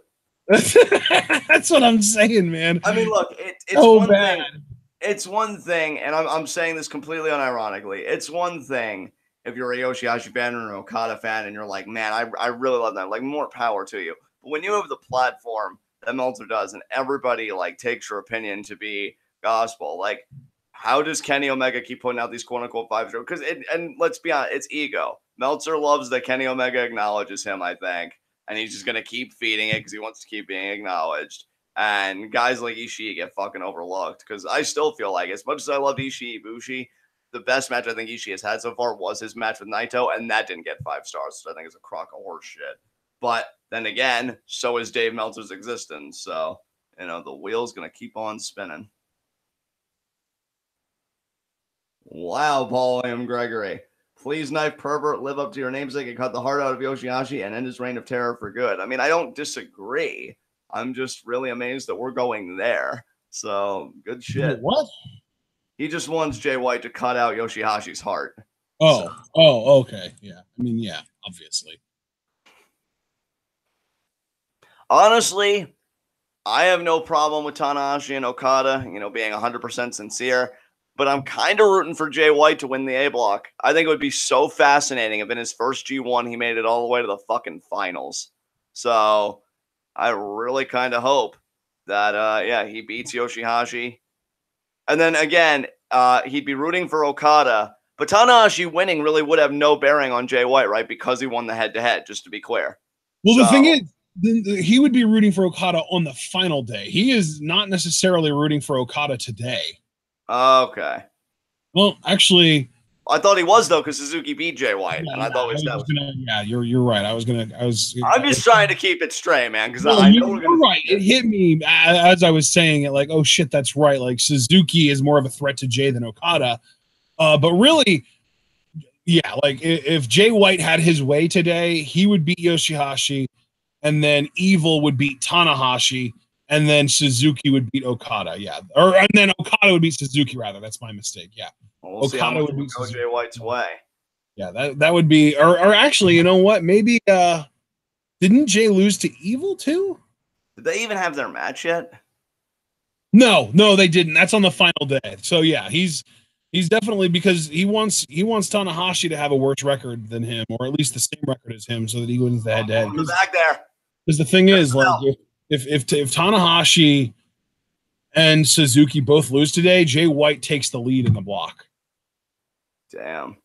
That's what I'm saying, man. I mean, look, it's so one bad. thing. It's one thing, and I'm saying this completely unironically. It's one thing if you're a YOSHI-HASHI fan or an Okada fan, and you're like, man, I really love that. Like, more power to you. But when you have the platform that Meltzer does, and everybody like takes your opinion to be gospel, like, how does Kenny Omega keep putting out these quote unquote 5 stars? Because and let's be honest, it's ego. Meltzer loves that Kenny Omega acknowledges him, I think. And he's just going to keep feeding it because he wants to keep being acknowledged. And guys like Ishii get fucking overlooked because I still feel like, as much as I love Ishii Ibushi, the best match I think Ishii has had so far was his match with Naito, and that didn't get 5 stars, which I think is a crock of horse shit. But then again, so is Dave Meltzer's existence. So, you know, the wheel's going to keep on spinning. Wow, Paul M. Gregory. Please, knife pervert, live up to your namesake and cut the heart out of YOSHI-HASHI and end his reign of terror for good. I mean, I don't disagree. I'm just really amazed that we're going there. So, good shit. What? He just wants Jay White to cut out YOSHI-HASHI's heart. Oh, so. Oh, okay. Yeah. I mean, yeah, obviously. Honestly, I have no problem with Tanahashi and Okada, you know, being 100% sincere. But I'm kind of rooting for Jay White to win the A block. I think it would be so fascinating if in his first G1 he made it all the way to the fucking finals. So I really kind of hope that, yeah, he beats YOSHI-HASHI. And then again, he'd be rooting for Okada. But Tanahashi winning really would have no bearing on Jay White, right? Because he won the head-to-head, just to be clear. Well, the thing is, he would be rooting for Okada on the final day. He is not necessarily rooting for Okada today. Okay. Well, actually, I thought he was though, because Suzuki beat Jay White, and I thought yeah, you're right. I'm just trying to keep it straight, man, because I know you're right. It hit me as I was saying it, like, oh shit, that's right. Like Suzuki is more of a threat to Jay than Okada, but really, yeah, like if Jay White had his way today, he would beat YOSHI-HASHI, and then Evil would beat Tanahashi. And then Suzuki would beat Okada, yeah. And then Okada would beat Suzuki, rather. That's my mistake, yeah. Well, we'll Okada would beat Suzuki. Jay White's way. Yeah, that would be, or actually, you know what? Maybe didn't Jay lose to Evil too? Did they even have their match yet? No, they didn't. That's on the final day. So yeah, he's definitely, because he wants Tanahashi to have a worse record than him, or at least the same record as him, so that he wins the head-to-head. Back there. Because the thing is, like, if Tanahashi and Suzuki both lose today, Jay White takes the lead in the block. Damn.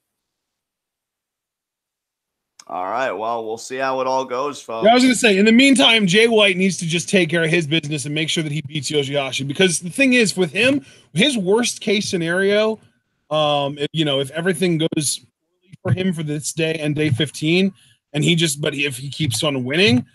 All right. Well, we'll see how it all goes, folks. Yeah, I was going to say, in the meantime, Jay White needs to just take care of his business and make sure that he beats YOSHI-HASHI. Because the thing is, with him, his worst case scenario, if everything goes for him for this day and day 15, and if he keeps on winning,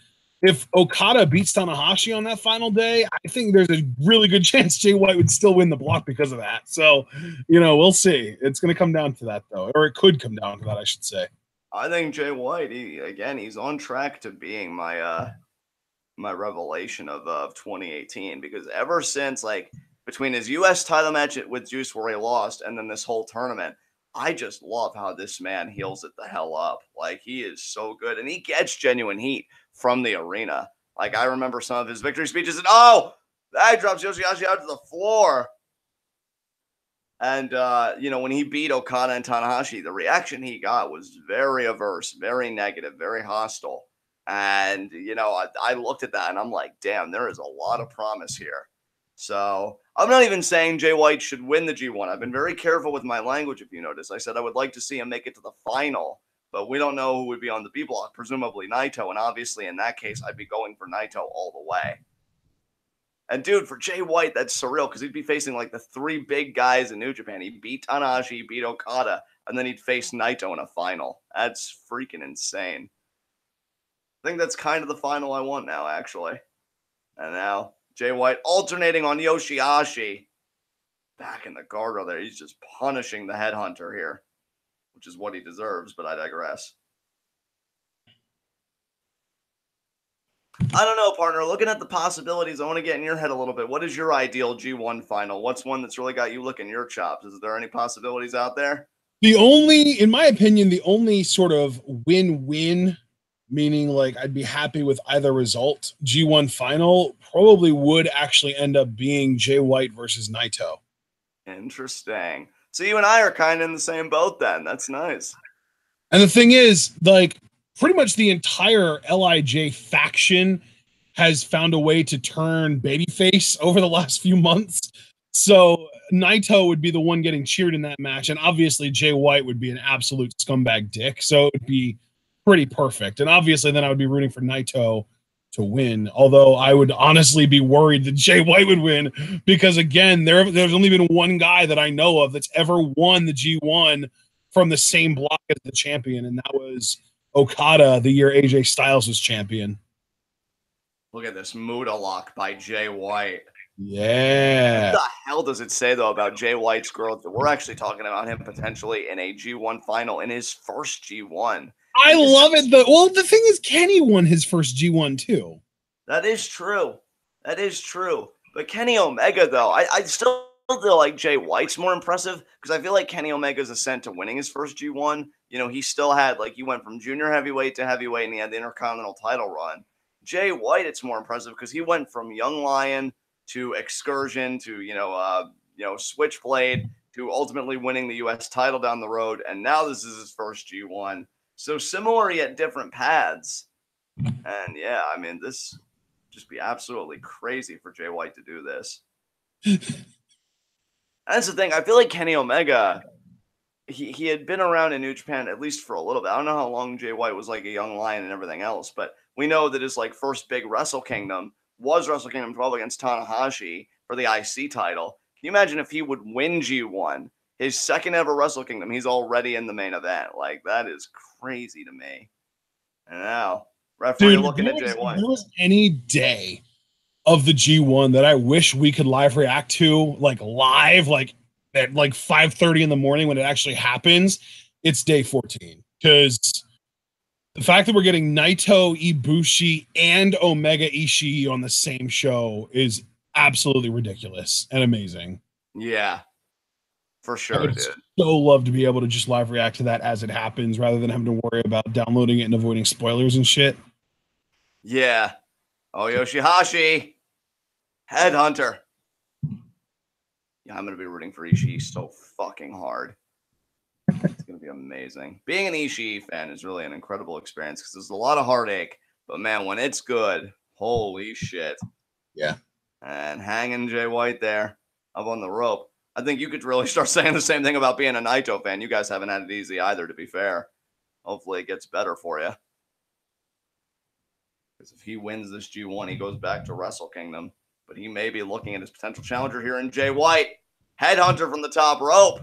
if Okada beats Tanahashi on that final day, I think there's a really good chance Jay White would still win the block because of that. So, we'll see. It's going to come down to that, though. Or it could come down to that, I should say. I think Jay White, he's on track to being my revelation of 2018. Because ever since, like, between his U.S. title match with Juice where he lost and then this whole tournament, I just love how this man heals it the hell up. Like, he is so good. And he gets genuine heat from the arena. Like, I remember some of his victory speeches, and that drops YOSHI-HASHI out to the floor. And, when he beat Okada and Tanahashi, the reaction he got was very averse, very negative, very hostile. And, I looked at that and I'm like, damn, there is a lot of promise here. So I'm not even saying Jay White should win the G1. I've been very careful with my language, if you notice. I said I would like to see him make it to the final, but we don't know who would be on the B block, presumably Naito. And obviously, in that case, I'd be going for Naito all the way. And, dude, for Jay White, that's surreal because he'd be facing, like, the 3 big guys in New Japan. He'd beat Tanahashi, he'd beat Okada, and then he'd face Naito in a final. That's freaking insane. I think that's kind of the final I want now, actually. And now Jay White alternating on YOSHI-HASHI. Back in the guardrail there. He's just punishing the headhunter here, which is what he deserves, but I digress. I don't know, partner. Looking at the possibilities, I want to get in your head a little bit. What is your ideal G1 final? What's one that's really got you licking your chops? Is there any possibilities out there? In my opinion, the only sort of win-win, meaning like I'd be happy with either result, G1 final probably would actually end up being Jay White versus Naito. Interesting. So you and I are kind of in the same boat then. That's nice. And the thing is, like, pretty much the entire LIJ faction has found a way to turn babyface over the last few months. So Naito would be the one getting cheered in that match. And obviously Jay White would be an absolute scumbag dick. So it would be pretty perfect. And obviously then I would be rooting for Naito to win. Although I would honestly be worried that Jay White would win because, again, there's only been one guy that I know of that's ever won the G1 from the same block as the champion, and that was Okada the year AJ Styles was champion. Look at this Muda lock by Jay White. Yeah. What the hell does it say, though, about Jay White's growth? That we're actually talking about him potentially in a G1 final in his first G1. I love it, though. Well, the thing is, Kenny won his first G1, too. That is true. That is true. But Kenny Omega, though, I still feel like Jay White's more impressive because I feel like Kenny Omega's ascent to winning his first G1, you know, he still had, like, he went from junior heavyweight to heavyweight and he had the Intercontinental title run. Jay White, it's more impressive because he went from Young Lion to Excursion to, Switchblade to ultimately winning the U.S. title down the road. And now this is his first G1. So similar yet different paths. And yeah, I mean, this just be absolutely crazy for Jay White to do this. That's the thing. I feel like Kenny Omega, he had been around in New Japan at least for a little bit. I don't know how long Jay White was like a young lion and everything else, but we know that his like first big Wrestle Kingdom was Wrestle Kingdom 12 against Tanahashi for the IC title. Can you imagine if he would win G1, his second ever Wrestle Kingdom, he's already in the main event? Like, that is crazy to me. And now, referee looking at Jay White. If there was any day of the G1 that I wish we could live react to, like live, like at like 5:30 in the morning when it actually happens, it's day 14. Because the fact that we're getting Naito, Ibushi, and Omega Ishii on the same show is absolutely ridiculous and amazing. Yeah, for sure, dude. So love to be able to just live react to that as it happens rather than having to worry about downloading it and avoiding spoilers and shit. Yeah. Oh, YOSHI-HASHI. Headhunter. Yeah, I'm going to be rooting for Ishii so fucking hard. It's going to be amazing. Being an Ishii fan is really an incredible experience because there's a lot of heartache, but man, when it's good, holy shit. Yeah. And hanging Jay White there up on the rope. I think you could really start saying the same thing about being a Naito fan. You guys haven't had it easy either, to be fair. Hopefully it gets better for you. Because if he wins this G1, he goes back to Wrestle Kingdom. But he may be looking at his potential challenger here in Jay White. Headhunter from the top rope.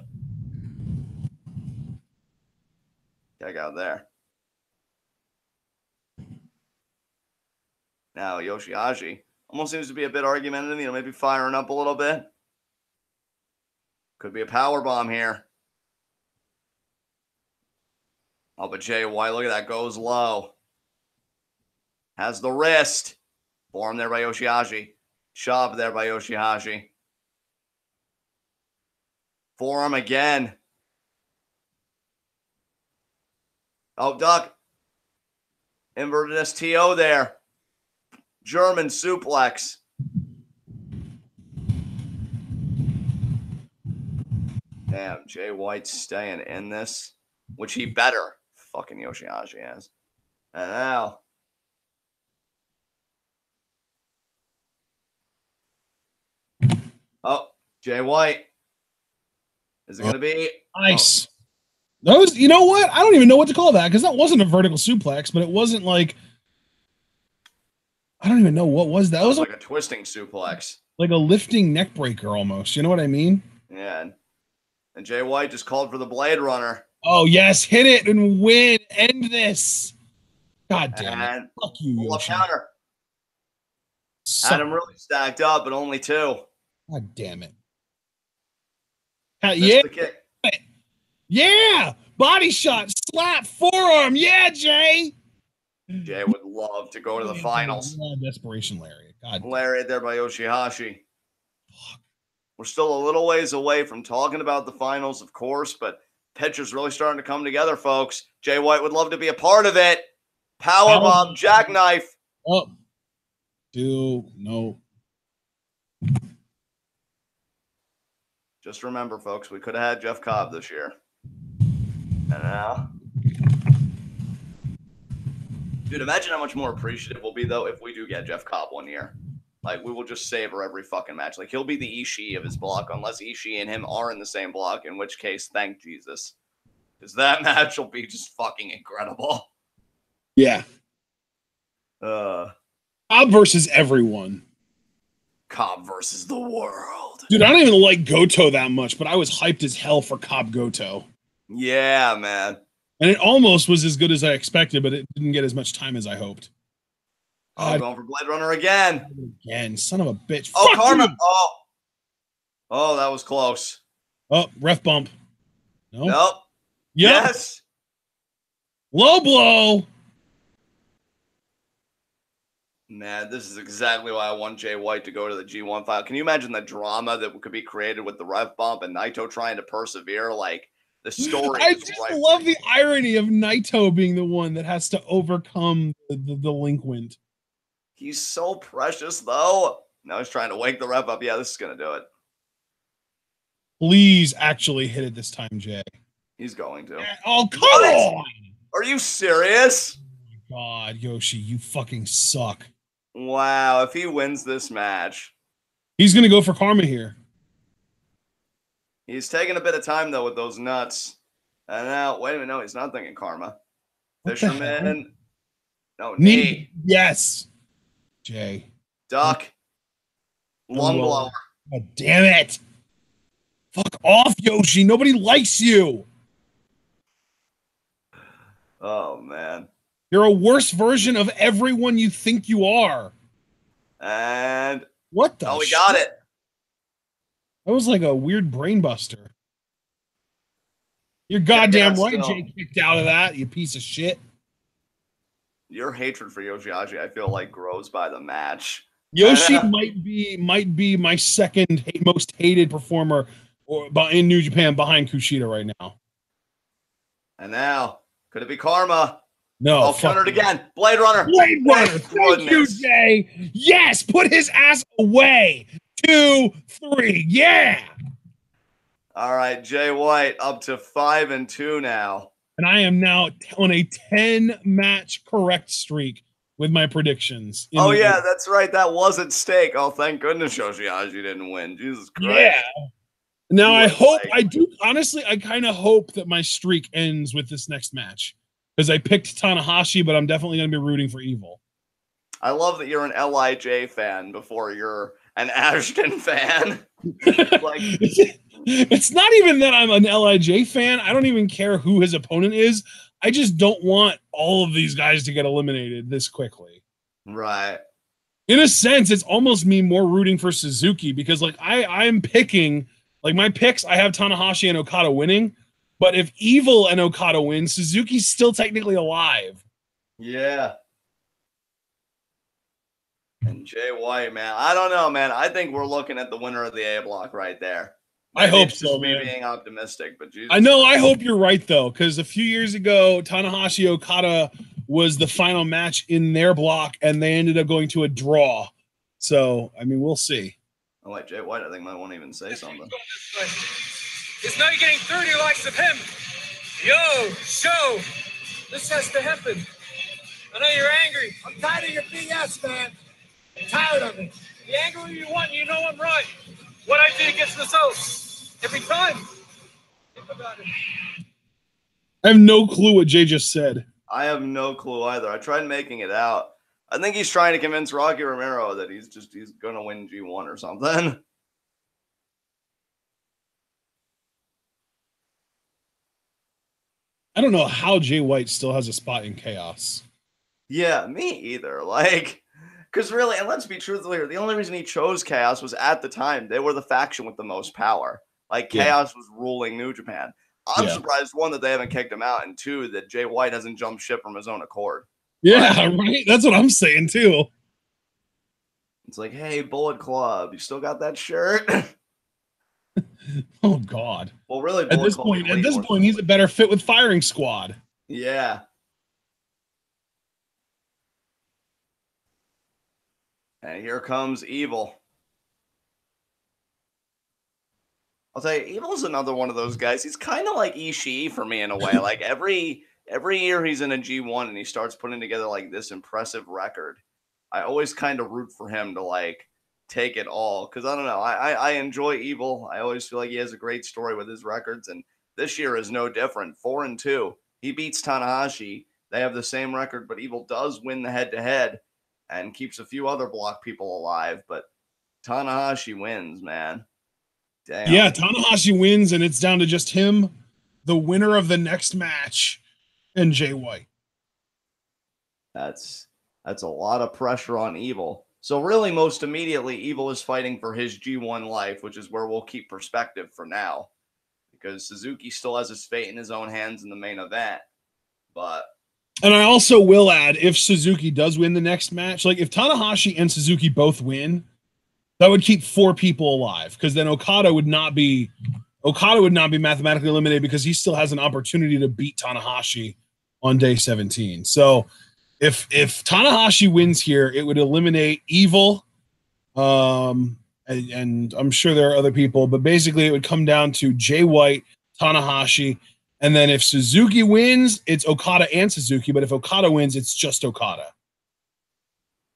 Check out there. Now YOSHI-HASHI almost seems to be a bit argumentative, maybe firing up a little bit. Could be a power bomb here. Oh, but Jay White, look at that, goes low. Has the wrist. Forearm there by YOSHI-HASHI. Shove there by YOSHI-HASHI. Forearm again. Oh, duck. Inverted STO there. German suplex. Damn, Jay White's staying in this, which he better. Fucking YOSHI-HASHI has. And now. Oh, Jay White. Is it going to be? Nice. That was, you know what? I don't even know what to call that because that wasn't a vertical suplex, but it wasn't like, I don't even know what was that. It was like a twisting suplex. Like a lifting neck breaker almost. You know what I mean? Yeah. And Jay White just called for the Blade Runner. Oh, yes. Hit it and win. End this. God damn it. Fuck you, Yoshi. Counter. Had him really stacked up, but only two. God damn it. Yeah. The kick. Yeah. Body shot. Slap. Forearm. Yeah, Jay. Jay would love to go to the finals. Desperation lariat. God. Lariat there by YOSHI-HASHI. We're still a little ways away from talking about the finals, of course, but pictures really starting to come together, folks. Jay White would love to be a part of it. Powerbomb, jackknife. Oh. No. Just remember, folks, we could have had Jeff Cobb this year. And now. Dude, imagine how much more appreciative we'll be, though, if we do get Jeff Cobb one year. Like, we will just savor every fucking match. Like, he'll be the Ishii of his block, unless Ishii and him are in the same block, in which case, thank Jesus. Because that match will be just fucking incredible. Yeah. Cobb versus everyone. Cobb versus the world. Dude, I don't even like Goto that much, but I was hyped as hell for Cobb Goto. Yeah, man. And it almost was as good as I expected, but it didn't get as much time as I hoped. Oh, going for Blade Runner again. Again, son of a bitch. Oh, Fuck Karma. you. Oh, that was close. Oh, ref bump. No. Nope. Yep. Yes. Low blow. Man, this is exactly why I want Jay White to go to the G1 file. Can you imagine the drama that could be created with the ref bump and Naito trying to persevere? Like, the story. I just love the irony of Naito being the one that has to overcome the delinquent. He's so precious, though. Now he's trying to wake the ref up. Yeah, this is going to do it. Please actually hit it this time, Jay. He's going to. Oh, come on! Are you serious? Oh my God, Yoshi, you fucking suck. Wow, if he wins this match. He's going to go for Karma here. He's taking a bit of time, though, with those nuts. And now, wait a minute, no, he's not thinking Karma. Fisherman. No, knee. Yes. Jay. Duck. Lung blower. God damn it. Fuck off, Yoshi. Nobody likes you. Oh, man. You're a worse version of everyone you think you are. And what the we got it. That was like a weird brain buster. You're goddamn right, Jay kicked out of that, you piece of shit. Your hatred for YOSHI-HASHI, I feel like, grows by the match. Yoshi might be my second most hated performer in New Japan behind Kushida right now. And now, could it be Karma? No. I'll counter it again. Blade Runner. Blade Runner. Thank you, Jay. Yes, put his ass away. 2, 3. Yeah. All right, Jay White up to 5-2 now. And I am now on a 10-match correct streak with my predictions. Oh, yeah, that's right. That was at stake. Oh, thank goodness YOSHI-HASHI didn't win. Jesus Christ. Yeah. Now, I hope, I do, honestly, I kind of hope that my streak ends with this next match. Because I picked Tanahashi, but I'm definitely going to be rooting for Evil. I love that you're an LIJ fan before you're an Ashton fan. Like, it's not even that I'm an LIJ fan. I don't even care who his opponent is. I just don't want all of these guys to get eliminated this quickly. Right. In a sense, it's almost me more rooting for Suzuki because, like, I'm picking, like, my picks, I have Tanahashi and Okada winning. But if Evil and Okada win, Suzuki's still technically alive. Yeah. And Jay White, man. I don't know, man. I think we're looking at the winner of the A block right there. I hope so, man. Me being optimistic, but Jesus. I know. I hope you're right, though, because a few years ago, Tanahashi Okada was the final match in their block, and they ended up going to a draw. So, I mean, we'll see. Oh, wait, Jay White, I think might want to even say something. It's not getting 30 likes of him. Yo, show. This has to happen. I know you're angry. I'm tired of your BS, man. I'm tired of it. Be angry you want, you know I'm right. What I do gets results. Every time. Think about it. I have no clue what Jay just said. I have no clue either. I tried making it out. I think he's trying to convince Rocky Romero that he's going to win G1 or something. I don't know how Jay White still has a spot in Chaos. Yeah, me either. Like, because really, and let's be truthful here, the only reason he chose Chaos was at the time they were the faction with the most power. Like, Chaos was ruling New Japan. I'm surprised, one, that they haven't kicked him out, and two, that Jay White hasn't jumped ship from his own accord. Yeah, right? That's what I'm saying, too. It's like, hey, Bullet Club, you still got that shirt? Oh, God. Well, really, at this point, he's a better fit with Firing Squad. Yeah. And here comes Evil. I'll tell you, Evil's another one of those guys. He's kind of like Ishii for me in a way. Like every year he's in a G1 and he starts putting together like this impressive record. I always kind of root for him to like take it all because I don't know. I enjoy Evil. I always feel like he has a great story with his records, and this year is no different. 4-2. He beats Tanahashi. They have the same record, but Evil does win the head-to-head. and keeps a few other block people alive. But Tanahashi wins, man. Damn. Yeah, Tanahashi wins, and it's down to just him, the winner of the next match, and Jay White. That's a lot of pressure on Evil. So really, most immediately, Evil is fighting for his G1 life, which is where we'll keep perspective for now, because Suzuki still has his fate in his own hands in the main event. And I also will add, if Suzuki does win the next match, like if Tanahashi and Suzuki both win, that would keep 4 people alive, because then Okada would not be mathematically eliminated, because he still has an opportunity to beat Tanahashi on day 17. So if Tanahashi wins here, it would eliminate Evil, and I'm sure there are other people, but basically it would come down to Jay White, Tanahashi, and then if Suzuki wins, it's Okada and Suzuki, but if Okada wins, it's just Okada.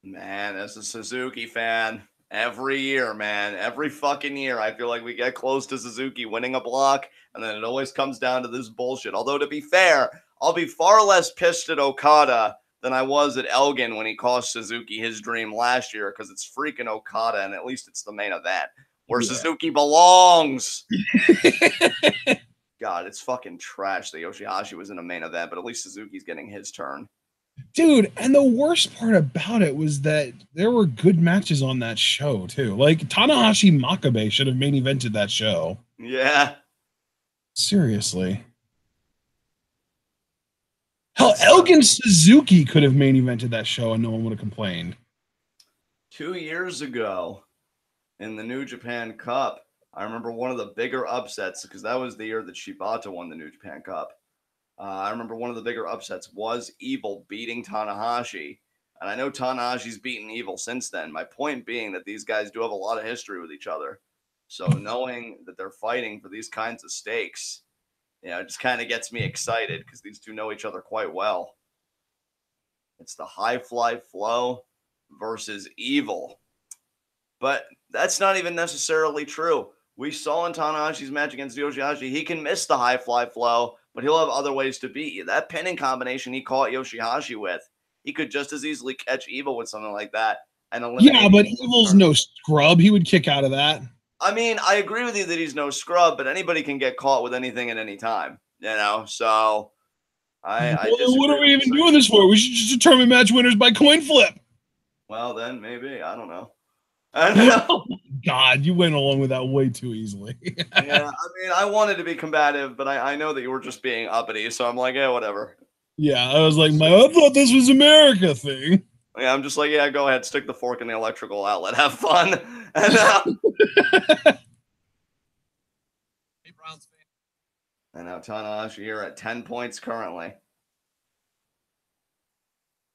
Man, as a Suzuki fan, every year, man, every fucking year, I feel like we get close to Suzuki winning a block, and then it always comes down to this bullshit. Although, to be fair, I'll be far less pissed at Okada than I was at Elgin when he cost Suzuki his dream last year, because it's freaking Okada, and at least it's the main event where Suzuki belongs. God, it's fucking trash that YOSHI-HASHI was in a main event, but at least Suzuki's getting his turn. Dude, and the worst part about it was that there were good matches on that show, too. Like, Tanahashi Makabe should have main evented that show. Yeah. Seriously. Hell, Elgin Suzuki could have main evented that show and no one would have complained. 2 years ago in the New Japan Cup, I remember one of the bigger upsets, because that was the year that Shibata won the New Japan Cup. I remember one of the bigger upsets was Evil beating Tanahashi. And I know Tanahashi's beaten Evil since then. My point being that these guys do have a lot of history with each other. So knowing that they're fighting for these kinds of stakes, you know, it just kind of gets me excited, because these two know each other quite well. It's the High Fly Flow versus Evil. But that's not even necessarily true. We saw in Tanahashi's match against YOSHI-HASHI, he can miss the High Fly Flow, but he'll have other ways to beat you. That pinning combination he caught YOSHI-HASHI with, he could just as easily catch Evil with something like that and eliminate. Yeah, but Evil's no scrub. He would kick out of that. I mean, I agree with you that he's no scrub, but anybody can get caught with anything at any time, you know? So what are we even doing this for? We should just determine match winners by coin flip. Well, then maybe. I don't know. Oh my God, you went along with that way too easily. Yeah, I mean, I wanted to be combative, but I know that you were just being uppity, so I'm like, yeah, whatever. Yeah, I was like, I thought this was America thing. Yeah, I'm just like, yeah, go ahead, stick the fork in the electrical outlet, have fun. And now Tanahashi here at 10 points currently.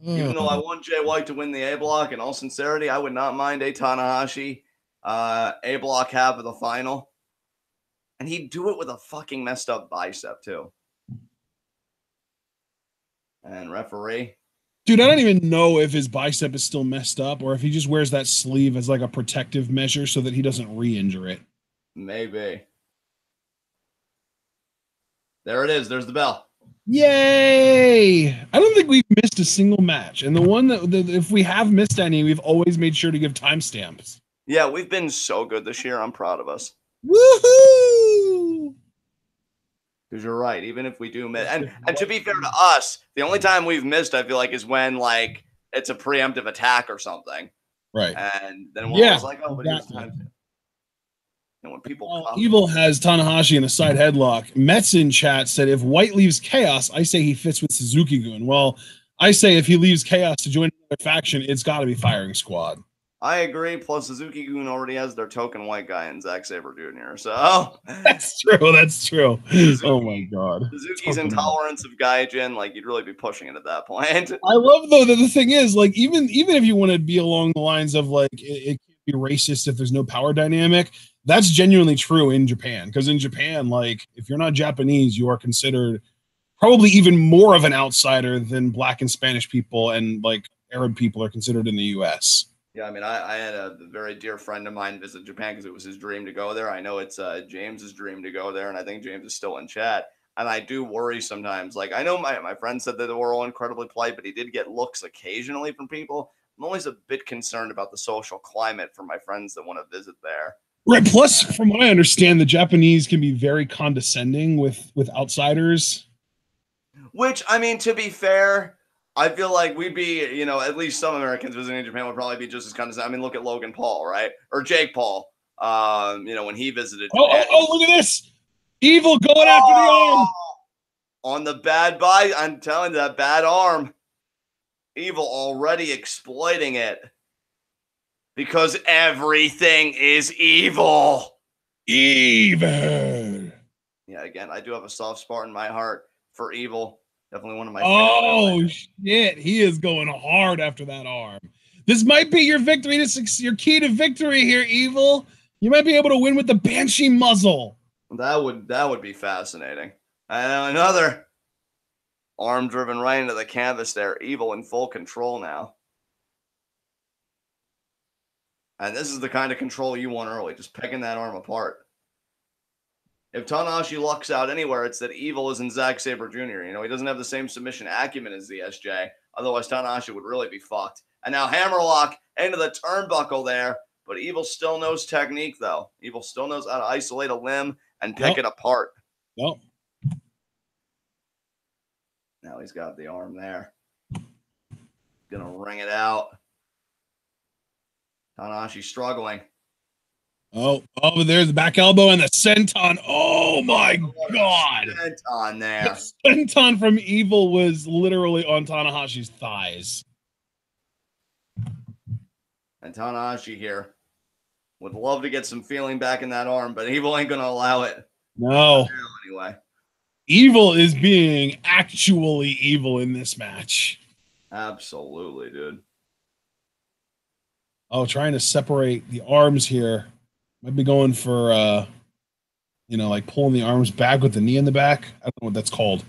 Even though I want Jay White to win the A block, in all sincerity, I would not mind a Tanahashi A block half of the final. And he'd do it with a fucking messed up bicep, too. And referee. Dude, I don't even know if his bicep is still messed up or if he just wears that sleeve as like a protective measure so that he doesn't re-injure it. Maybe. There it is. There's the bell. Yay! I don't think we've missed a single match. And the one that if we have missed any, we've always made sure to give timestamps. Yeah, we've been so good this year. I'm proud of us. Woohoo! Because you're right. Even if we do miss, and to be fair to us, the only time we've missed, I feel like, is when like it's a preemptive attack or something. Right. And then we're always like, oh, but here's time. And when people Evil has Tanahashi in a side headlock. Mets in chat said, if White leaves Chaos, I say he fits with Suzuki-gun. Well, I say if he leaves Chaos to join another faction, it's got to be Firing Squad. I agree. Plus, Suzuki-gun already has their token white guy in Zack Sabre Jr. So that's true. That's true. Suzuki, oh my God. Suzuki's intolerance of Gaijin, like you'd really be pushing it at that point. I love though that the thing is, like, even if you want to be along the lines of like it can't be racist if there's no power dynamic, that's genuinely true in Japan. Because in Japan, like, if you're not Japanese, you are considered probably even more of an outsider than Black and Spanish people and like Arab people are considered in the U.S. Yeah, I mean, I had a very dear friend of mine visit Japan because it was his dream to go there. I know it's James's dream to go there, and I think James is still in chat. And I do worry sometimes. Like, I know my friend said that they were all incredibly polite, but he did get looks occasionally from people. I'm always a bit concerned about the social climate for my friends that want to visit there. Right. Plus, from what I understand, the Japanese can be very condescending with outsiders. Which, I mean, to be fair, I feel like we'd be, you know, at least some Americans visiting Japan would probably be just as condescending. I mean, look at Logan Paul, right? Or Jake Paul, you know, when he visited Japan. Oh, look at this. Evil going after the arm. On the bad bite. I'm telling you, that bad arm. Evil already exploiting it. Because everything is evil. Evil. Yeah, again, I do have a soft spot in my heart for Evil. Definitely one of my favorites. Shit. He is going hard after that arm. This might be your victory to your key to victory here, Evil. You might be able to win with the Banshee muzzle. That would be fascinating. Another arm driven right into the canvas there. Evil in full control now. And this is the kind of control you want early, just pecking that arm apart. If Tanahashi lucks out anywhere, it's that Evil is in Zack Sabre Jr. You know, he doesn't have the same submission acumen as the SJ. Otherwise, Tanahashi would really be fucked. And now hammerlock into the turnbuckle there. But Evil still knows technique, though. Evil still knows how to isolate a limb and pick it apart. Nope. Now he's got the arm there. Gonna ring it out. Tanahashi struggling. Oh, there's the back elbow and the senton. Oh my God. Senton there. The senton from Evil was literally on Tanahashi's thighs. And Tanahashi here would love to get some feeling back in that arm, but Evil ain't gonna allow it. No. Anyway. Evil is being actually evil in this match. Absolutely, dude. Oh, trying to separate the arms here. Might be going for, you know, like pulling the arms back with the knee in the back. I don't know what that's called.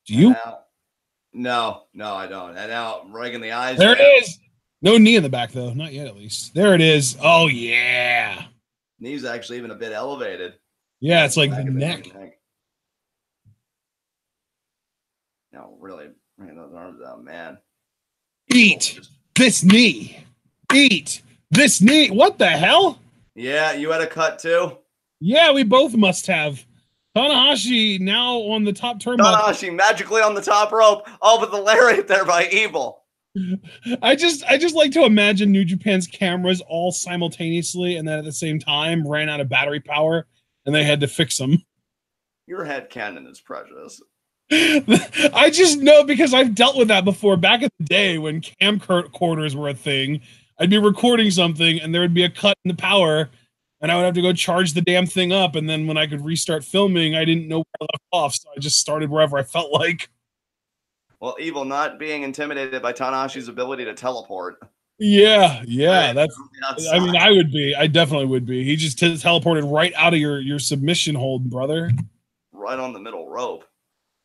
Do you? No, I don't. And now right in the eyes. There it is. No knee in the back, though. Not yet, at least. There it is. Oh, yeah. Knee's actually even a bit elevated. Yeah, it's like the neck. No, really, bring those arms out, man. Eat this knee. Eat this knee. What the hell? Yeah, you had a cut too? Yeah, we both must have. Tanahashi now on the top turnbuckle. Tanahashi magically on the top rope. Oh, but the lariat there by Evil. I just like to imagine New Japan's cameras all simultaneously and then at the same time ran out of battery power and they had to fix them. Your headcanon is precious. I just know because I've dealt with that before. Back in the day when camcorders were a thing, I'd be recording something and there would be a cut in the power and I would have to go charge the damn thing up. And then when I could restart filming, I didn't know where I left off. So I just started wherever I felt like. Well, Evil not being intimidated by Tanahashi's ability to teleport. Yeah. That's. I mean, I definitely would be. He just teleported right out of your submission hold, brother. Right on the middle rope.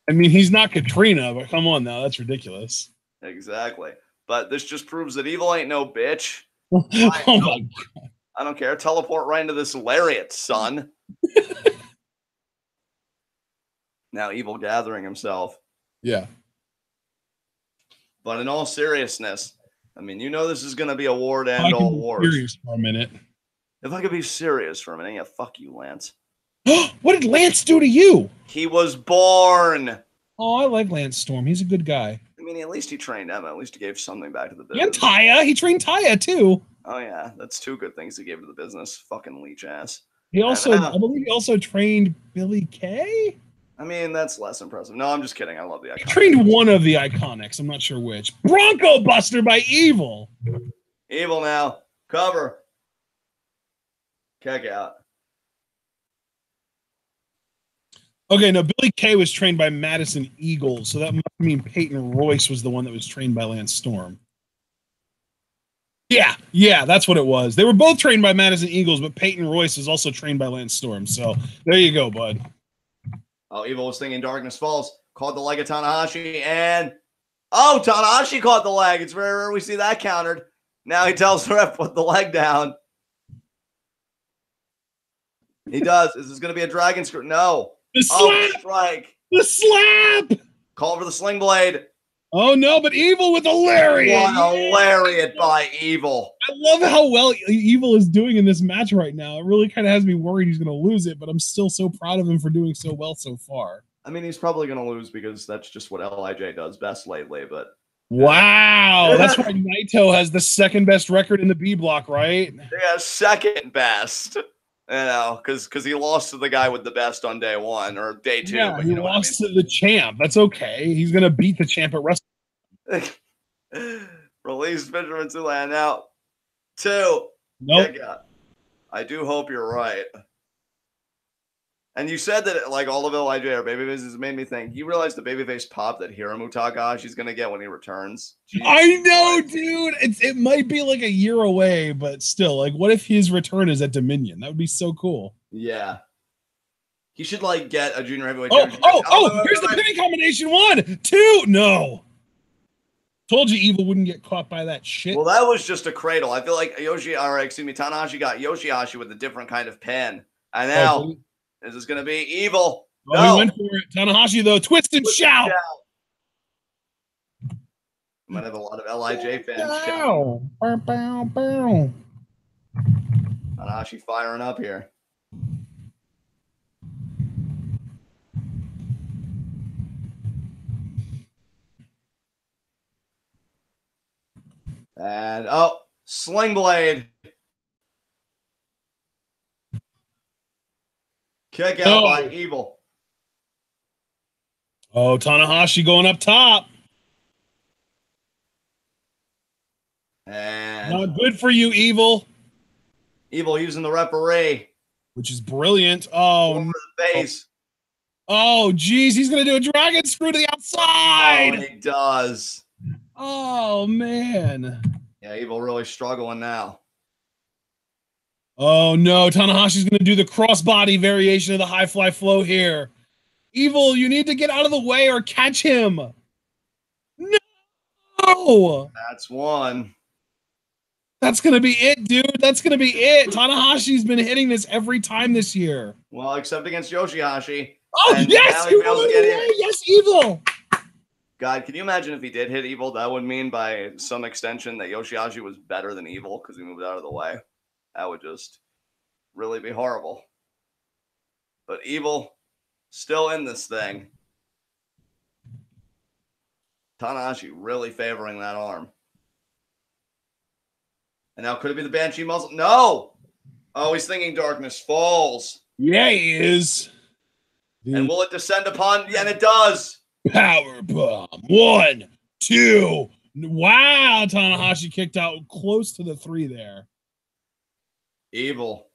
I mean, he's not Katrina, but come on now, that's ridiculous. Exactly. But this just proves that Evil ain't no bitch. Oh my God. I don't care. Teleport right into this lariat, son. Now Evil gathering himself. Yeah. But in all seriousness, I mean, you know this is going to be a war to end all wars. Serious for a minute. If I could be serious for a minute, yeah, fuck you, Lance. What did Lance do to you? He was born. Oh, I like Lance Storm. He's a good guy. I mean, at least he trained Emma. At least he gave something back to the business. And Taya. He trained Taya, too. Oh, yeah. That's two good things he gave to the business. Fucking leech ass. He also, I believe he also trained Billy Kay? I mean, that's less impressive. No, I'm just kidding. I love the Iconics. He trained one of the Iconics. I'm not sure which. Bronco Buster by Evil. Evil now. Cover. Kick out. Okay, no, Billy Kay was trained by Madison Eagles, so that must mean Peyton Royce was the one that was trained by Lance Storm. Yeah, that's what it was. They were both trained by Madison Eagles, but Peyton Royce is also trained by Lance Storm. So there you go, bud. Oh, Evil was thinking Darkness Falls. Caught the leg of Tanahashi, and Tanahashi caught the leg. It's very rare we see that countered. Now he tells the ref put the leg down. He does. Is this going to be a dragon screw? No. The slap! Strike. The slap! Call for the sling blade. Oh no, but Evil with a lariat. What a lariat by Evil. I love how well Evil is doing in this match right now. It really kind of has me worried he's going to lose it, but I'm still so proud of him for doing so well so far. I mean, he's probably going to lose because that's just what LIJ does best lately, but... Wow, that's why Naito has the second best record in the B block, right? Yeah, second best. You know, because he lost to the guy with the best on day one or day two. Yeah, he lost to the champ. That's okay. He's gonna beat the champ at WrestleMania. Release Benjamin Sulan now. 2. Nope. I do hope you're right. And you said that like all of LIJ are babyfaces made me think. You realize the babyface pop that Hiromu Takahashi's gonna get when he returns? Jeez, I know, dude. It might be like a year away, but still, like, what if his return is at Dominion? That would be so cool. Yeah. He should like get a junior heavyweight. Here's the pinning combination. 1, 2. No. Told you Evil wouldn't get caught by that shit. Well, that was just a cradle. I feel like Tanahashi got YOSHI-HASHI with a different kind of pin. And now this is going to be Evil. Oh, no. He went for it. Tanahashi, though. Twist and shout. Might have a lot of LIJ fans. Bow, bow, bow. Tanahashi firing up here. And, Sling Blade. Kick out by Evil. Oh, Tanahashi going up top. And not good for you, Evil. Evil using the referee. Which is brilliant. Oh, over the face. Oh, geez. He's going to do a dragon screw to the outside. Oh, he does. Oh, man. Yeah, Evil really struggling now. Oh, no. Tanahashi's going to do the crossbody variation of the high fly flow here. Evil, you need to get out of the way or catch him. No. That's one. That's going to be it, dude. That's going to be it. Tanahashi's been hitting this every time this year. Well, except against YOSHI-HASHI. Oh, yes. Yes, Evil. God, can you imagine if he did hit Evil? That would mean by some extension that YOSHI-HASHI was better than Evil because he moved out of the way. That would just really be horrible. But Evil still in this thing. Tanahashi really favoring that arm. And now could it be the Banshee muzzle? No! Oh, he's thinking Darkness Falls. Yeah, he is. And will it descend upon? Yeah, and it does. Power bomb. 1, 2. Wow, Tanahashi kicked out close to the 3 there. Evil.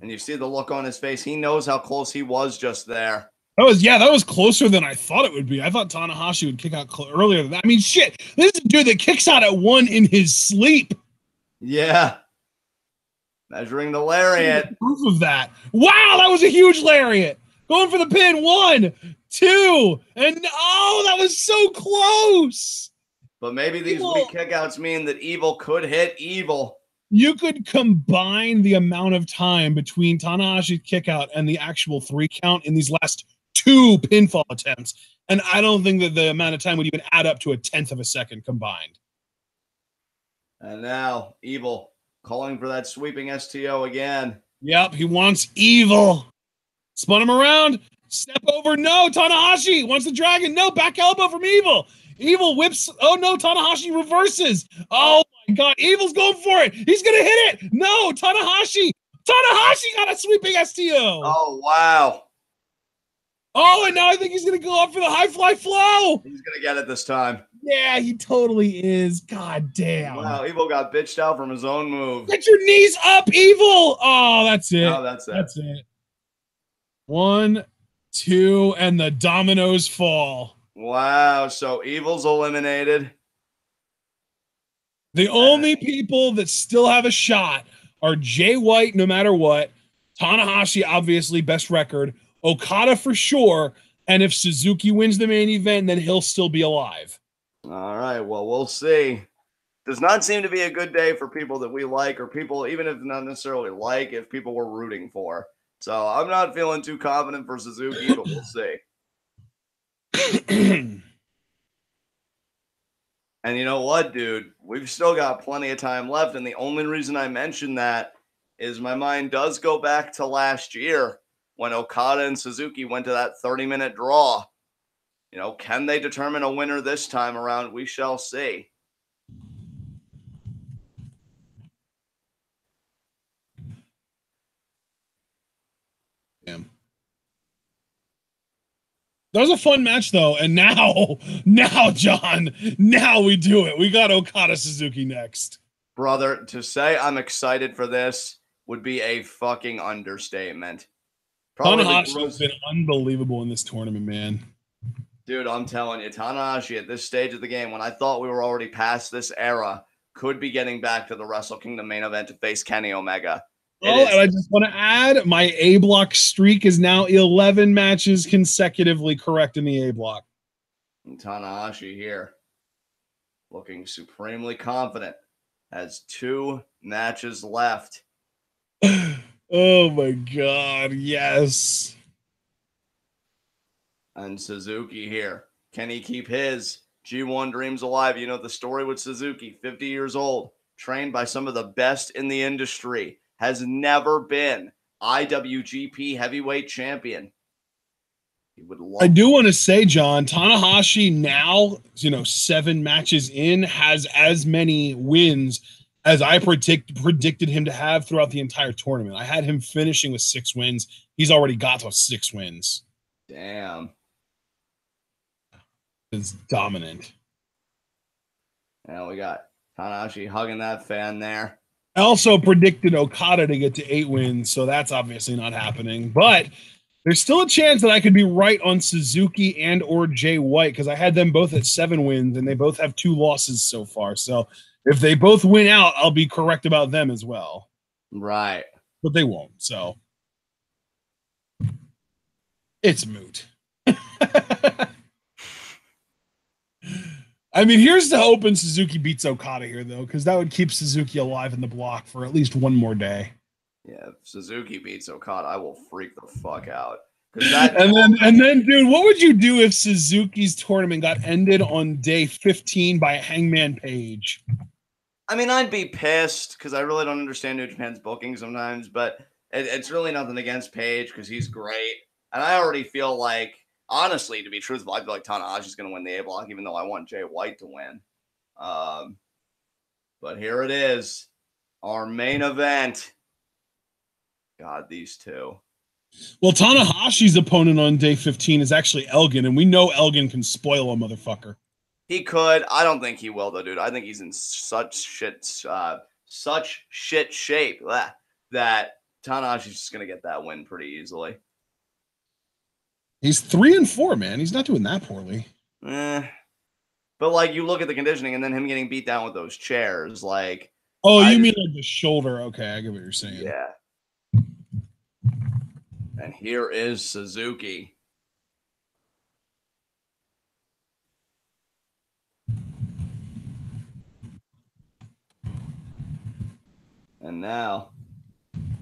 And you see the look on his face. He knows how close he was just there. That was closer than I thought it would be. I thought Tanahashi would kick out earlier than that. I mean, shit. This is a dude that kicks out at 1 in his sleep. Yeah. Measuring the lariat. Proof of that. Wow, that was a huge lariat. Going for the pin. 1, 2, and that was so close. But maybe these weak kickouts mean that Evil could hit Evil. You could combine the amount of time between Tanahashi's kickout and the actual 3 count in these last 2 pinfall attempts, and I don't think that the amount of time would even add up to 1/10 of a second combined. And now Evil calling for that sweeping STO again. Yep, he wants Evil. Spun him around. Step over. No, Tanahashi wants the dragon. No, back elbow from Evil. Evil whips. Oh, no, Tanahashi reverses. Oh, my God. Evil's going for it. He's going to hit it. No, Tanahashi. Tanahashi got a sweeping STO. Oh, wow. Oh, and now I think he's going to go up for the high fly flow. He's going to get it this time. Yeah, he totally is. God damn. Wow, Evil got bitched out from his own move. Get your knees up, Evil. Oh, that's it. No, that's it. That's it. 1, 2, and the dominoes fall. Wow, so Evil's eliminated. The only people that still have a shot are Jay White, no matter what. Tanahashi, obviously, best record. Okada for sure. And if Suzuki wins the main event, then he'll still be alive. All right, well, we'll see. Does not seem to be a good day for people that we like, or people, even if not necessarily like, if people we're rooting for. So I'm not feeling too confident for Suzuki, but we'll see. And you know what, dude? We've still got plenty of time left. And the only reason I mention that is my mind does go back to last year when Okada and Suzuki went to that 30-minute draw. You know, can they determine a winner this time around? We shall see. Damn. That was a fun match, though. And now, John, now we do it. We got Okada Suzuki next. Brother, to say I'm excited for this would be a fucking understatement. Tanahashi has been unbelievable in this tournament, man. Dude, I'm telling you, Tanahashi at this stage of the game, when I thought we were already past this era, could be getting back to the Wrestle Kingdom main event to face Kenny Omega. And I just want to add, my A block streak is now 11 matches consecutively correct in the A block. And Tanahashi here, looking supremely confident, has 2 matches left. Oh my God, yes. And Suzuki here, can he keep his G1 dreams alive? You know the story with Suzuki, 50 years old, trained by some of the best in the industry, has never been IWGP heavyweight champion. He would love I do want to say, John, Tanahashi now, 7 matches in, has as many wins as I predicted him to have throughout the entire tournament. I had him finishing with 6 wins. He's already got to 6 wins. Damn. It's dominant. Now we got Tanahashi hugging that fan there. I also predicted Okada to get to 8 wins, so that's obviously not happening. But there's still a chance that I could be right on Suzuki and or Jay White, because I had them both at 7 wins, and they both have 2 losses so far. So if they both win out, I'll be correct about them as well. Right. But they won't, so it's moot. I mean, here's the hope Suzuki beats Okada here, though, because that would keep Suzuki alive in the block for at least 1 more day. Yeah, if Suzuki beats Okada, I will freak the fuck out. And then, dude, what would you do if Suzuki's tournament got ended on day 15 by Hangman Page? I mean, I'd be pissed because I really don't understand New Japan's booking sometimes, but it's really nothing against Page because he's great. And I already feel like, honestly, to be truthful, I feel like Tanahashi's going to win the A block, even though I want Jay White to win. But here it is, our main event. God, these two. Well, Tanahashi's opponent on day 15 is actually Elgin, and we know Elgin can spoil a motherfucker. He could. I don't think he will, though, dude. I think he's in such shit shape that Tanahashi's just going to get that win pretty easily. He's 3-4, man. He's not doing that poorly. But, like, you look at the conditioning and then him getting beat down with those chairs, like... Oh, you mean like the shoulder. Okay, I get what you're saying. Yeah. And here is Suzuki. And now,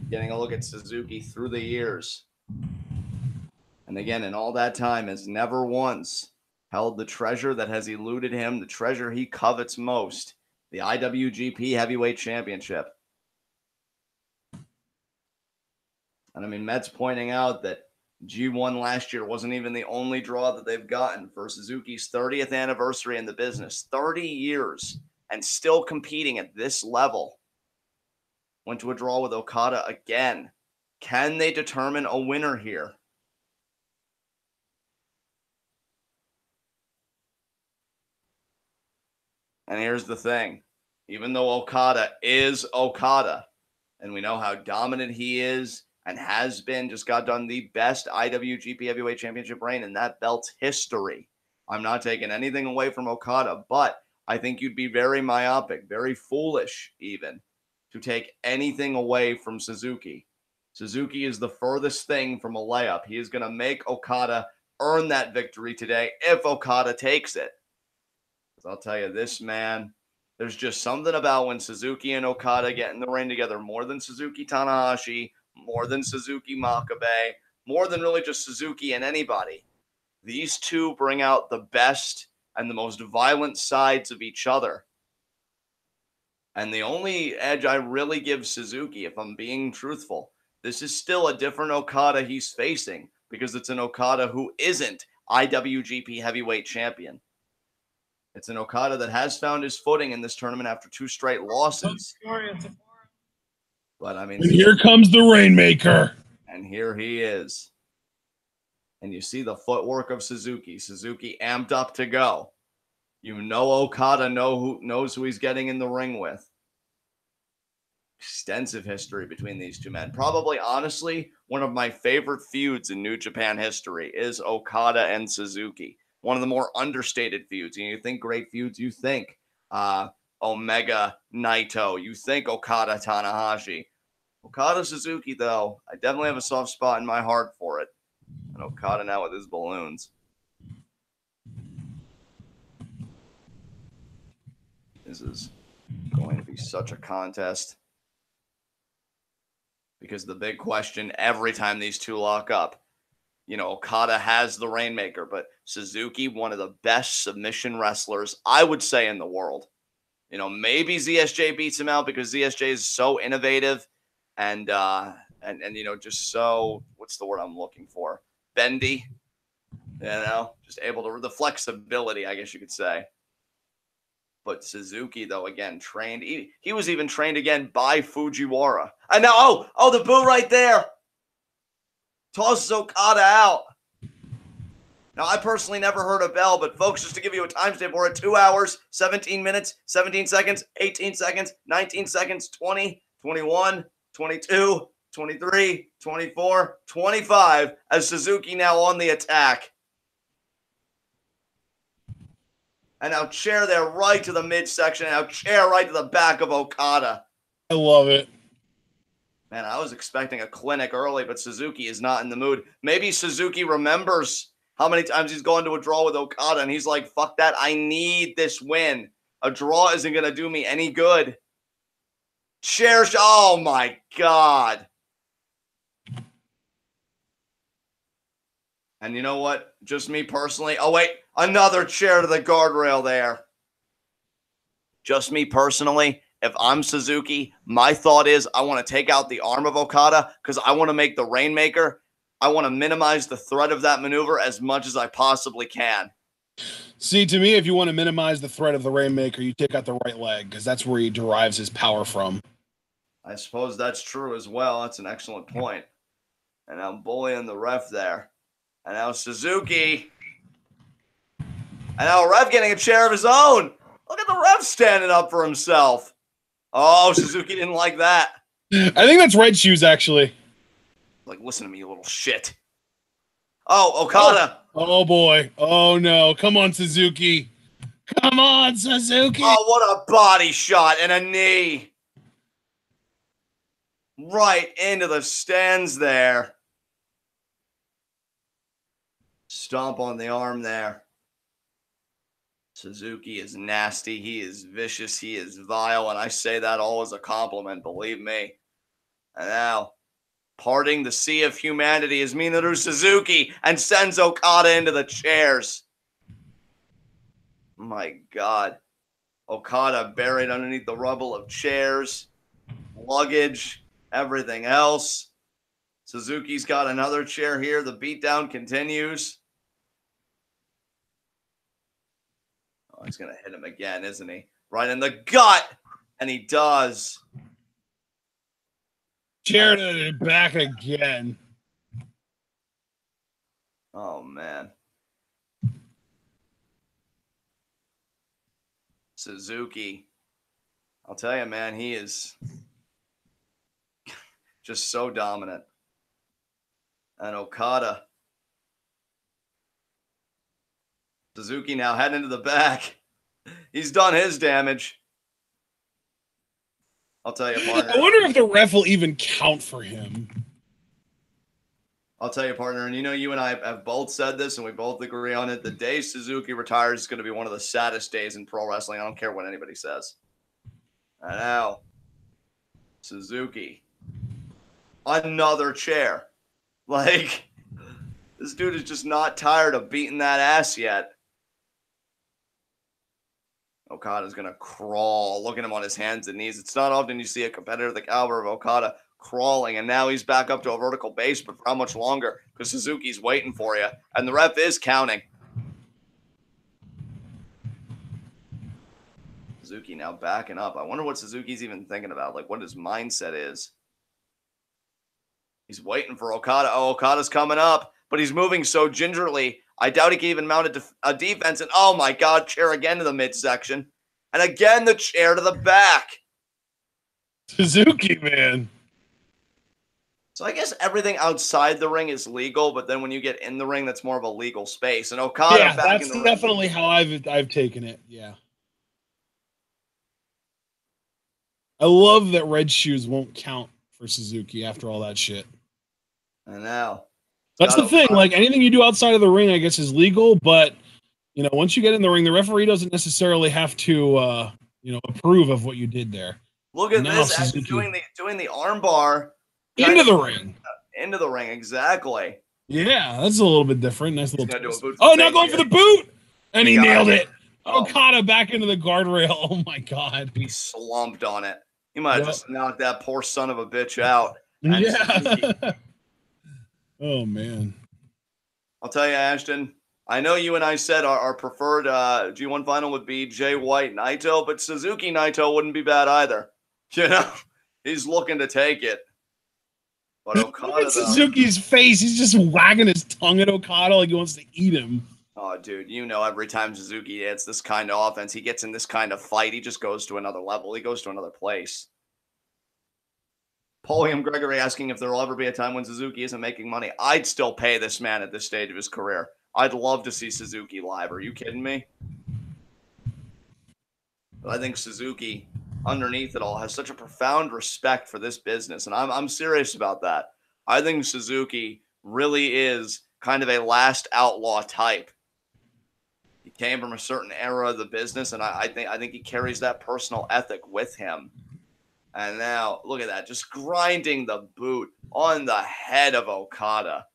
getting a look at Suzuki through the years. And again, in all that time, has never once held the treasure that has eluded him, the treasure he covets most, the IWGP Heavyweight Championship. And I mean, Mets pointing out that G1 last year wasn't even the only draw that they've gotten for Suzuki's 30th anniversary in the business. 30 years and still competing at this level. Went to a draw with Okada again. Can they determine a winner here? And here's the thing. Even though Okada is Okada, and we know how dominant he is and has been, just got done the best IWGP Heavyweight Championship reign in that belt's history. I'm not taking anything away from Okada, but I think you'd be very myopic, very foolish even, to take anything away from Suzuki. Suzuki is the furthest thing from a layup. He is going to make Okada earn that victory today if Okada takes it. I'll tell you this, man, there's just something about when Suzuki and Okada get in the ring together, more than Suzuki Tanahashi, more than Suzuki Makabe, more than really just Suzuki and anybody. These two bring out the best and the most violent sides of each other. And the only edge I really give Suzuki, if I'm being truthful, this is still a different Okada he's facing, because it's an Okada who isn't IWGP Heavyweight Champion. It's an Okada that has found his footing in this tournament after 2 straight losses. But I mean, and here comes the Rainmaker. And here he is. And you see the footwork of Suzuki. Suzuki amped up to go. You know Okada knows who he's getting in the ring with. Extensive history between these two men. Probably, honestly, one of my favorite feuds in New Japan history is Okada and Suzuki. One of the more understated feuds. You think great feuds, you think Omega Naito. You think Okada Tanahashi. Okada Suzuki, though, I definitely have a soft spot in my heart for it. And Okada now with his balloons. This is going to be such a contest. Because the big question every time these two lock up, you know, Okada has the Rainmaker, but Suzuki, one of the best submission wrestlers, I would say, in the world. You know, maybe ZSJ beats him out because ZSJ is so innovative and you know, just so, what's the word I'm looking for? Bendy, you know, just able to, the flexibility, I guess you could say. But Suzuki, though, again, trained. He was even trained again by Fujiwara. And now, oh, the boo right there. Tosses Okada out. Now, I personally never heard a bell, but folks, just to give you a timestamp, we're at 2 hours, 17 minutes, 17 seconds, 18 seconds, 19 seconds, 20, 21, 22, 23, 24, 25, as Suzuki now on the attack. And now chair there right to the midsection. And now chair right to the back of Okada. I love it. Man, I was expecting a clinic early, but Suzuki is not in the mood. Maybe Suzuki remembers how many times he's gone to a draw with Okada, and he's like, fuck that, I need this win. A draw isn't going to do me any good. Chair, oh my God. And you know what? Just me personally. Oh, wait. Another chair to the guardrail there. Just me personally. If I'm Suzuki, my thought is I want to take out the arm of Okada because I want to make the Rainmaker. I want to minimize the threat of that maneuver as much as I possibly can. See, to me, if you want to minimize the threat of the Rainmaker, you take out the right leg because that's where he derives his power from. I suppose that's true as well. That's an excellent point. And I'm bullying the ref there. And now Suzuki. And now Ref getting a chair of his own. Look at the ref standing up for himself. Oh, Suzuki didn't like that. I think that's Red Shoes, actually. Like, listen to me, you little shit. Oh, Okada. Oh boy. Oh, no. Come on, Suzuki. Come on, Suzuki. Oh, what a body shot and a knee. Right into the stands there. Stomp on the arm there. Suzuki is nasty. He is vicious. He is vile. And I say that all as a compliment, believe me. And now, parting the sea of humanity is Minoru Suzuki and sends Okada into the chairs. My God. Okada buried underneath the rubble of chairs, luggage, everything else. Suzuki's got another chair here. The beatdown continues. Oh, he's going to hit him again, isn't he? Right in the gut. And he does. Chair to the back again. Oh, man. Suzuki. I'll tell you, man, he is just so dominant. And Okada. Suzuki now heading into the back. He's done his damage. I'll tell you, partner. I wonder if the ref will even count for him. I'll tell you, partner, and you know you and I have both said this, and we both agree on it. The day Suzuki retires is going to be one of the saddest days in pro wrestling. I don't care what anybody says. And now, Suzuki. Another chair. Like, this dude is just not tired of beating that ass yet. Okada's going to crawl. Look at him on his hands and knees. It's not often you see a competitor the caliber of Okada crawling, and now he's back up to a vertical base, but for how much longer? Because Suzuki's waiting for you, and the ref is counting. Suzuki now backing up. I wonder what Suzuki's even thinking about, like what his mindset is. He's waiting for Okada. Oh, Okada's coming up, but he's moving so gingerly. I doubt he can even mount a defense. And oh my God, chair again to the midsection. And again, the chair to the back. Suzuki, man. So I guess everything outside the ring is legal, but then when you get in the ring, that's more of a legal space. And Okada back in the ring. That's definitely how I've taken it. Yeah. I love that red shoes won't count for Suzuki after all that shit. I know. That's the thing. Like anything you do outside of the ring, I guess, is legal. But you know, once you get in the ring, the referee doesn't necessarily have to, approve of what you did there. Look at this, actually doing the armbar into the ring. Into the ring, exactly. Yeah, that's a little bit different. Nice little. Now going for the boot, and he nailed it. Okada back into the guardrail. Oh my God, he slumped on it. He might have just knocked that poor son of a bitch out. Yeah. Oh, man. I'll tell you, Ashton, I know you and I said our preferred G1 final would be Jay White Naito, but Suzuki Naito wouldn't be bad either. You know, he's looking to take it. But Okada, look at Suzuki's face. He's just wagging his tongue at Okada like he wants to eat him. Oh, dude, you know every time Suzuki hits this kind of offense, he gets in this kind of fight, he just goes to another level. He goes to another place. Paulium Gregory asking if there will ever be a time when Suzuki isn't making money. I'd still pay this man at this stage of his career. I'd love to see Suzuki live. Are you kidding me? But I think Suzuki, underneath it all, has such a profound respect for this business, and I'm serious about that. I think Suzuki really is kind of a last outlaw type. He came from a certain era of the business, and I think he carries that personal ethic with him. And now, look at that, just grinding the boot on the head of Okada.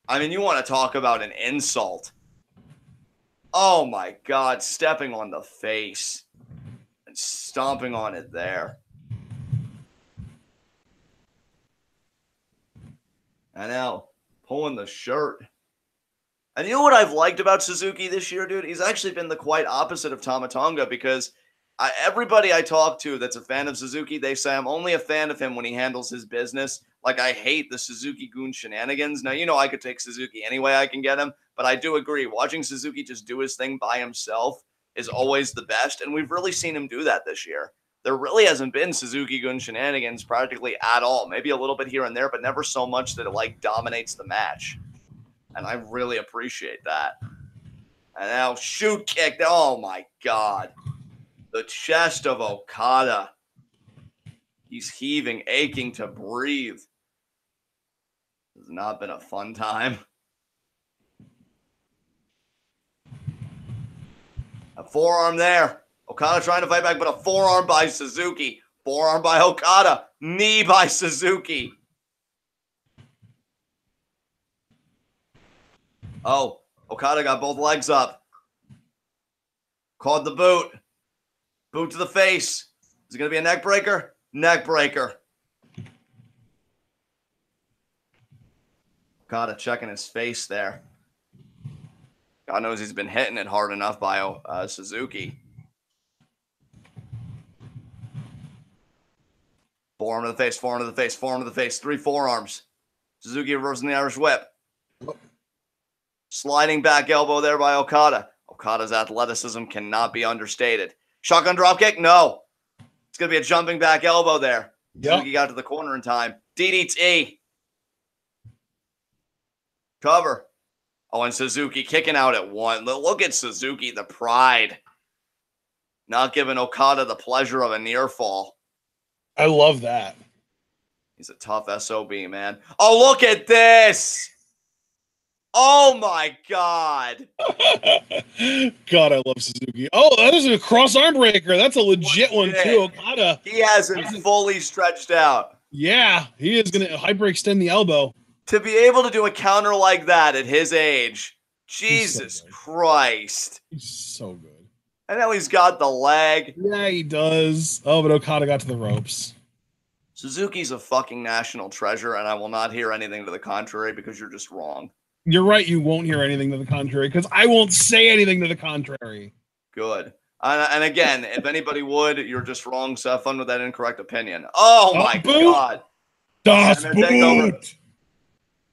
I mean, you want to talk about an insult. Oh my God, stepping on the face and stomping on it there. And now, pulling the shirt. And you know what I've liked about Suzuki this year, dude? He's actually been the quite opposite of Tama Tonga, because everybody I talk to that's a fan of Suzuki, they say I'm only a fan of him when he handles his business. Like, I hate the Suzuki-gun shenanigans. Now, you know I could take Suzuki any way I can get him, but I do agree. Watching Suzuki just do his thing by himself is always the best, and we've really seen him do that this year. There really hasn't been Suzuki-gun shenanigans practically at all. Maybe a little bit here and there, but never so much that it, like, dominates the match. And I really appreciate that. And now shoot kick. Oh, my God. The chest of Okada. He's heaving, aching to breathe. It's not been a fun time. A forearm there. Okada trying to fight back, but a forearm by Suzuki. Forearm by Okada. Knee by Suzuki. Oh, Okada got both legs up. Called the boot. Boot to the face. Is it going to be a neck breaker? Neck breaker. Okada checking his face there. God knows he's been hitting it hard enough by Suzuki. Forearm to the face, forearm to the face, forearm to the face. 3 forearms. Suzuki reversing the Irish whip. Sliding back elbow there by Okada. Okada's athleticism cannot be understated. Shotgun dropkick? No. It's going to be a jumping back elbow there. Yep. Suzuki got to the corner in time. DDT. Cover. Oh, and Suzuki kicking out at 1. Look at Suzuki, the pride. Not giving Okada the pleasure of a near fall. I love that. He's a tough SOB, man. Oh, look at this. Oh, my God. God, I love Suzuki. Oh, that is a cross arm breaker. That's a legit one, too. Okada. He hasn't fully stretched out. Yeah, he is going to hyperextend the elbow. To be able to do a counter like that at his age, Jesus Christ. He's so good. And now he's got the leg. Yeah, he does. Oh, but Okada got to the ropes. Suzuki's a fucking national treasure, and I will not hear anything to the contrary because you're just wrong. You're right. You won't hear anything to the contrary because I won't say anything to the contrary. Good. And again, if anybody would, you're just wrong. So have fun with that incorrect opinion. Oh my God. Das Boot.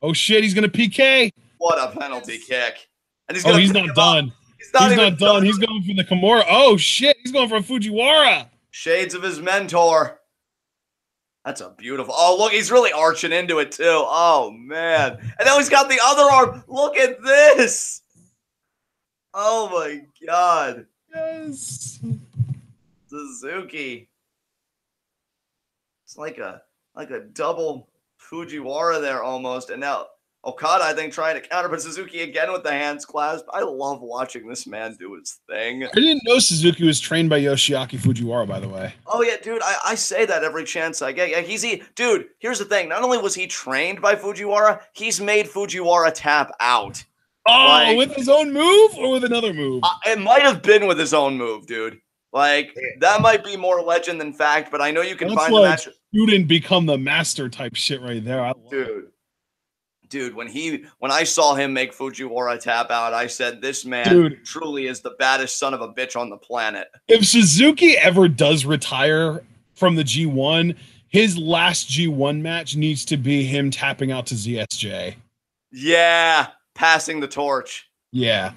Oh shit, he's going to PK. What a penalty kick. And he's not done. He's not done. He's going for the Kimura. Oh shit, he's going for a Fujiwara. Shades of his mentor. That's a beautiful. Oh, look, he's really arching into it too. Oh man. And now he's got the other arm. Look at this. Oh my God. Yes. Suzuki. It's like a double Fujiwara there almost. And now Okada, I think, trying to counter, but Suzuki again with the hands clasped. I love watching this man do his thing. I didn't know Suzuki was trained by YOSHI-HASHI Fujiwara, by the way. Oh, yeah, dude, I say that every chance I get. Yeah, dude, here's the thing. Not only was he trained by Fujiwara, he's made Fujiwara tap out. Oh, with his own move or with another move? It might have been with his own move, dude. Like, that might be more legend than fact, but I know you can find the match. Student become the master type shit right there. Dude, when I saw him make Fujiwara tap out, I said, this man truly is the baddest son of a bitch on the planet. If Suzuki ever does retire from the G1, his last G1 match needs to be him tapping out to ZSJ. Yeah, passing the torch. Yeah.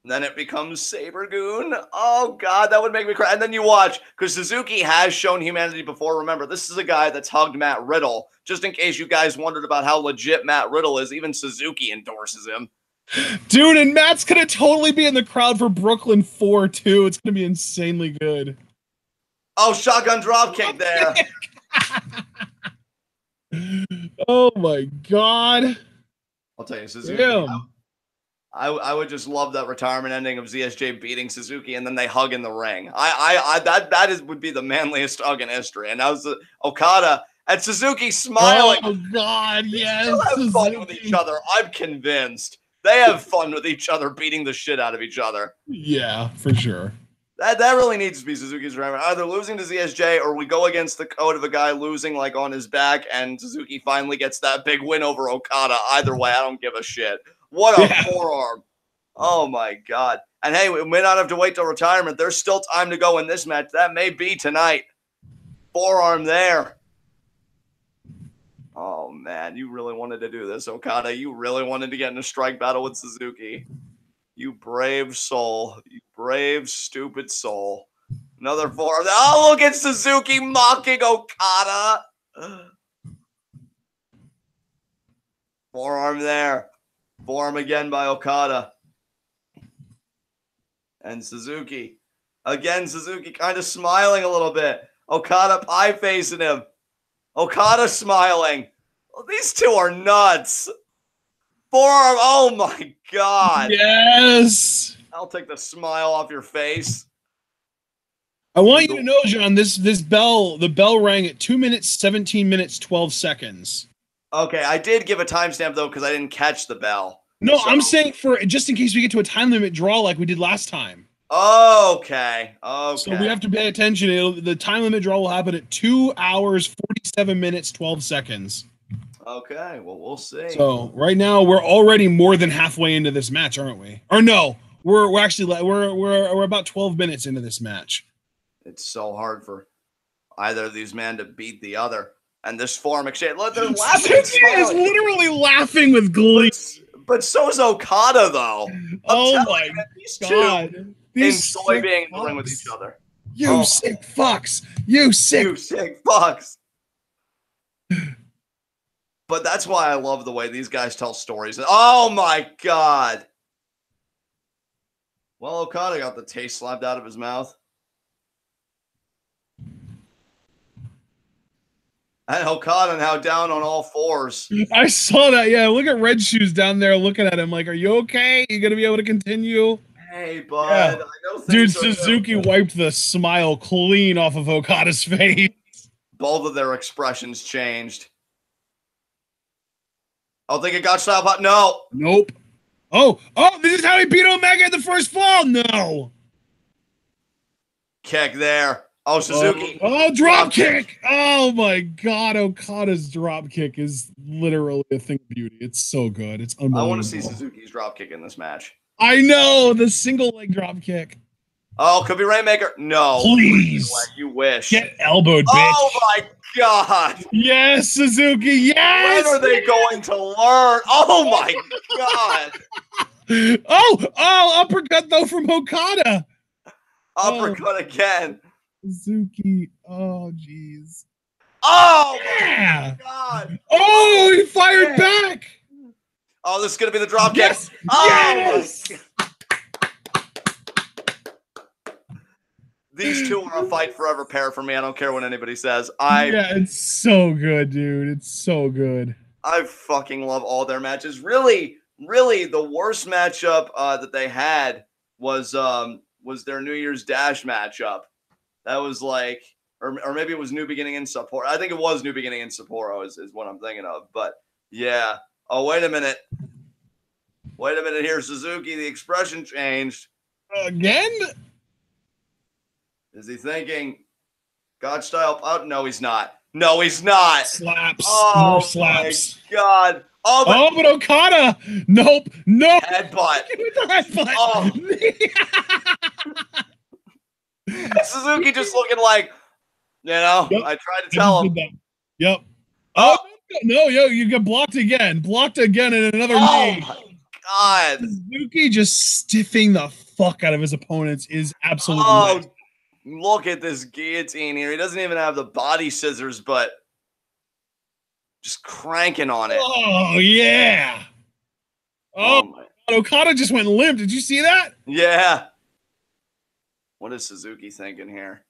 Then it becomes Sabergoon. Oh, God, that would make me cry. And then you watch, because Suzuki has shown humanity before. Remember, this is a guy that's hugged Matt Riddle. Just in case you guys wondered about how legit Matt Riddle is, even Suzuki endorses him. Dude, and Matt's going to totally be in the crowd for Brooklyn 4, too. It's going to be insanely good. Oh, shotgun dropkick there. Oh, my God. I'll tell you, Suzuki. I would just love that retirement ending of ZSJ beating Suzuki and then they hug in the ring. That would be the manliest hug in history. And that was Okada and Suzuki smiling. Oh God, yes. They still have fun with each other. I'm convinced they have fun with each other, beating the shit out of each other. Yeah, for sure. That really needs to be Suzuki's retirement. Either losing to ZSJ or we go against the code of a guy losing like on his back and Suzuki finally gets that big win over Okada. Either way, I don't give a shit. What a forearm. Oh, my God. And, hey, we may not have to wait till retirement. There's still time to go in this match. That may be tonight. Forearm there. Oh, man. You really wanted to do this, Okada. You really wanted to get in a strike battle with Suzuki. You brave soul. You brave, stupid soul. Another forearm. Oh, look at Suzuki mocking Okada. Forearm there. Forearm again by Okada. And Suzuki. Again, Suzuki kind of smiling a little bit. Okada pie-facing him. Okada smiling. Well, these two are nuts. Forearm. Oh, my God. Yes. I'll take the smile off your face. I want you to know, John, the bell rang at 2 minutes, 17 minutes, 12 seconds. Okay, I did give a timestamp, though, because I didn't catch the bell. No, so. I'm saying for just in case we get to a time limit draw like we did last time. Okay. So we have to pay attention. The time limit draw will happen at 2 hours, 47 minutes, 12 seconds. Okay, well, we'll see. So right now we're already more than halfway into this match, aren't we? Or no, we're actually we're about 12 minutes into this match. It's so hard for either of these men to beat the other. And this forearm exchange, look, they're laughing. Is literally laughing with glee. But so is Okada, though. Oh my God! Enjoy being in the ring with each other. You sick fucks! You sick fucks! But that's why I love the way these guys tell stories. Oh my God! Well, Okada got the taste slapped out of his mouth. And Okada now down on all fours. I saw that. Yeah, look at Red Shoes down there looking at him like, are you okay? You going to be able to continue? Hey, bud. Yeah. I know dude, Suzuki wiped the smile clean off of Okada's face. Both of their expressions changed. Oh, think it got style pot? No. Nope. Oh, this is how he beat Omega in the first fall? No. Kick there. Oh, Suzuki. Oh, drop kick. Oh my God. Okada's drop kick is literally a thing of beauty. It's so good. It's unbelievable. I want to see Suzuki's drop kick in this match. I know, the single leg drop kick. Oh, could be Rainmaker. No. Please. You wish. Get elbowed, bitch. Oh my God. Yes, Suzuki. Yes. When are they going to learn? Oh my God. Oh, uppercut though from Okada. Uppercut again. Suzuki. Oh, jeez. Oh yeah. My God. Oh, he fired back. Oh, this is gonna be the drop yes. kick. Oh, yes. These two are a fight forever pair for me. I don't care what anybody says. Yeah, it's so good, dude. It's so good. I fucking love all their matches. Really, the worst matchup that they had was their New Year's Dash matchup. That was like, or maybe it was New Beginning in Sapporo. I think it was New Beginning in Sapporo is what I'm thinking of. But yeah. Oh, wait a minute. Wait a minute here, Suzuki. The expression changed. Again? Is he thinking God style? Oh, no, he's not. No, he's not. Slaps. Oh, more slaps. My God. Oh, but Okada. Nope. Headbutt. Headbutt. Oh. Suzuki just looking like, I tried to tell him. Yep. Oh, no, you get blocked again. Blocked again in another knee. Oh, my God. Suzuki just stiffing the fuck out of his opponents is absolutely nice. Look at this guillotine here. He doesn't even have the body scissors, but just cranking on it. Oh, yeah. Oh Okada just went limp. Did you see that? Yeah. What is Suzuki thinking here?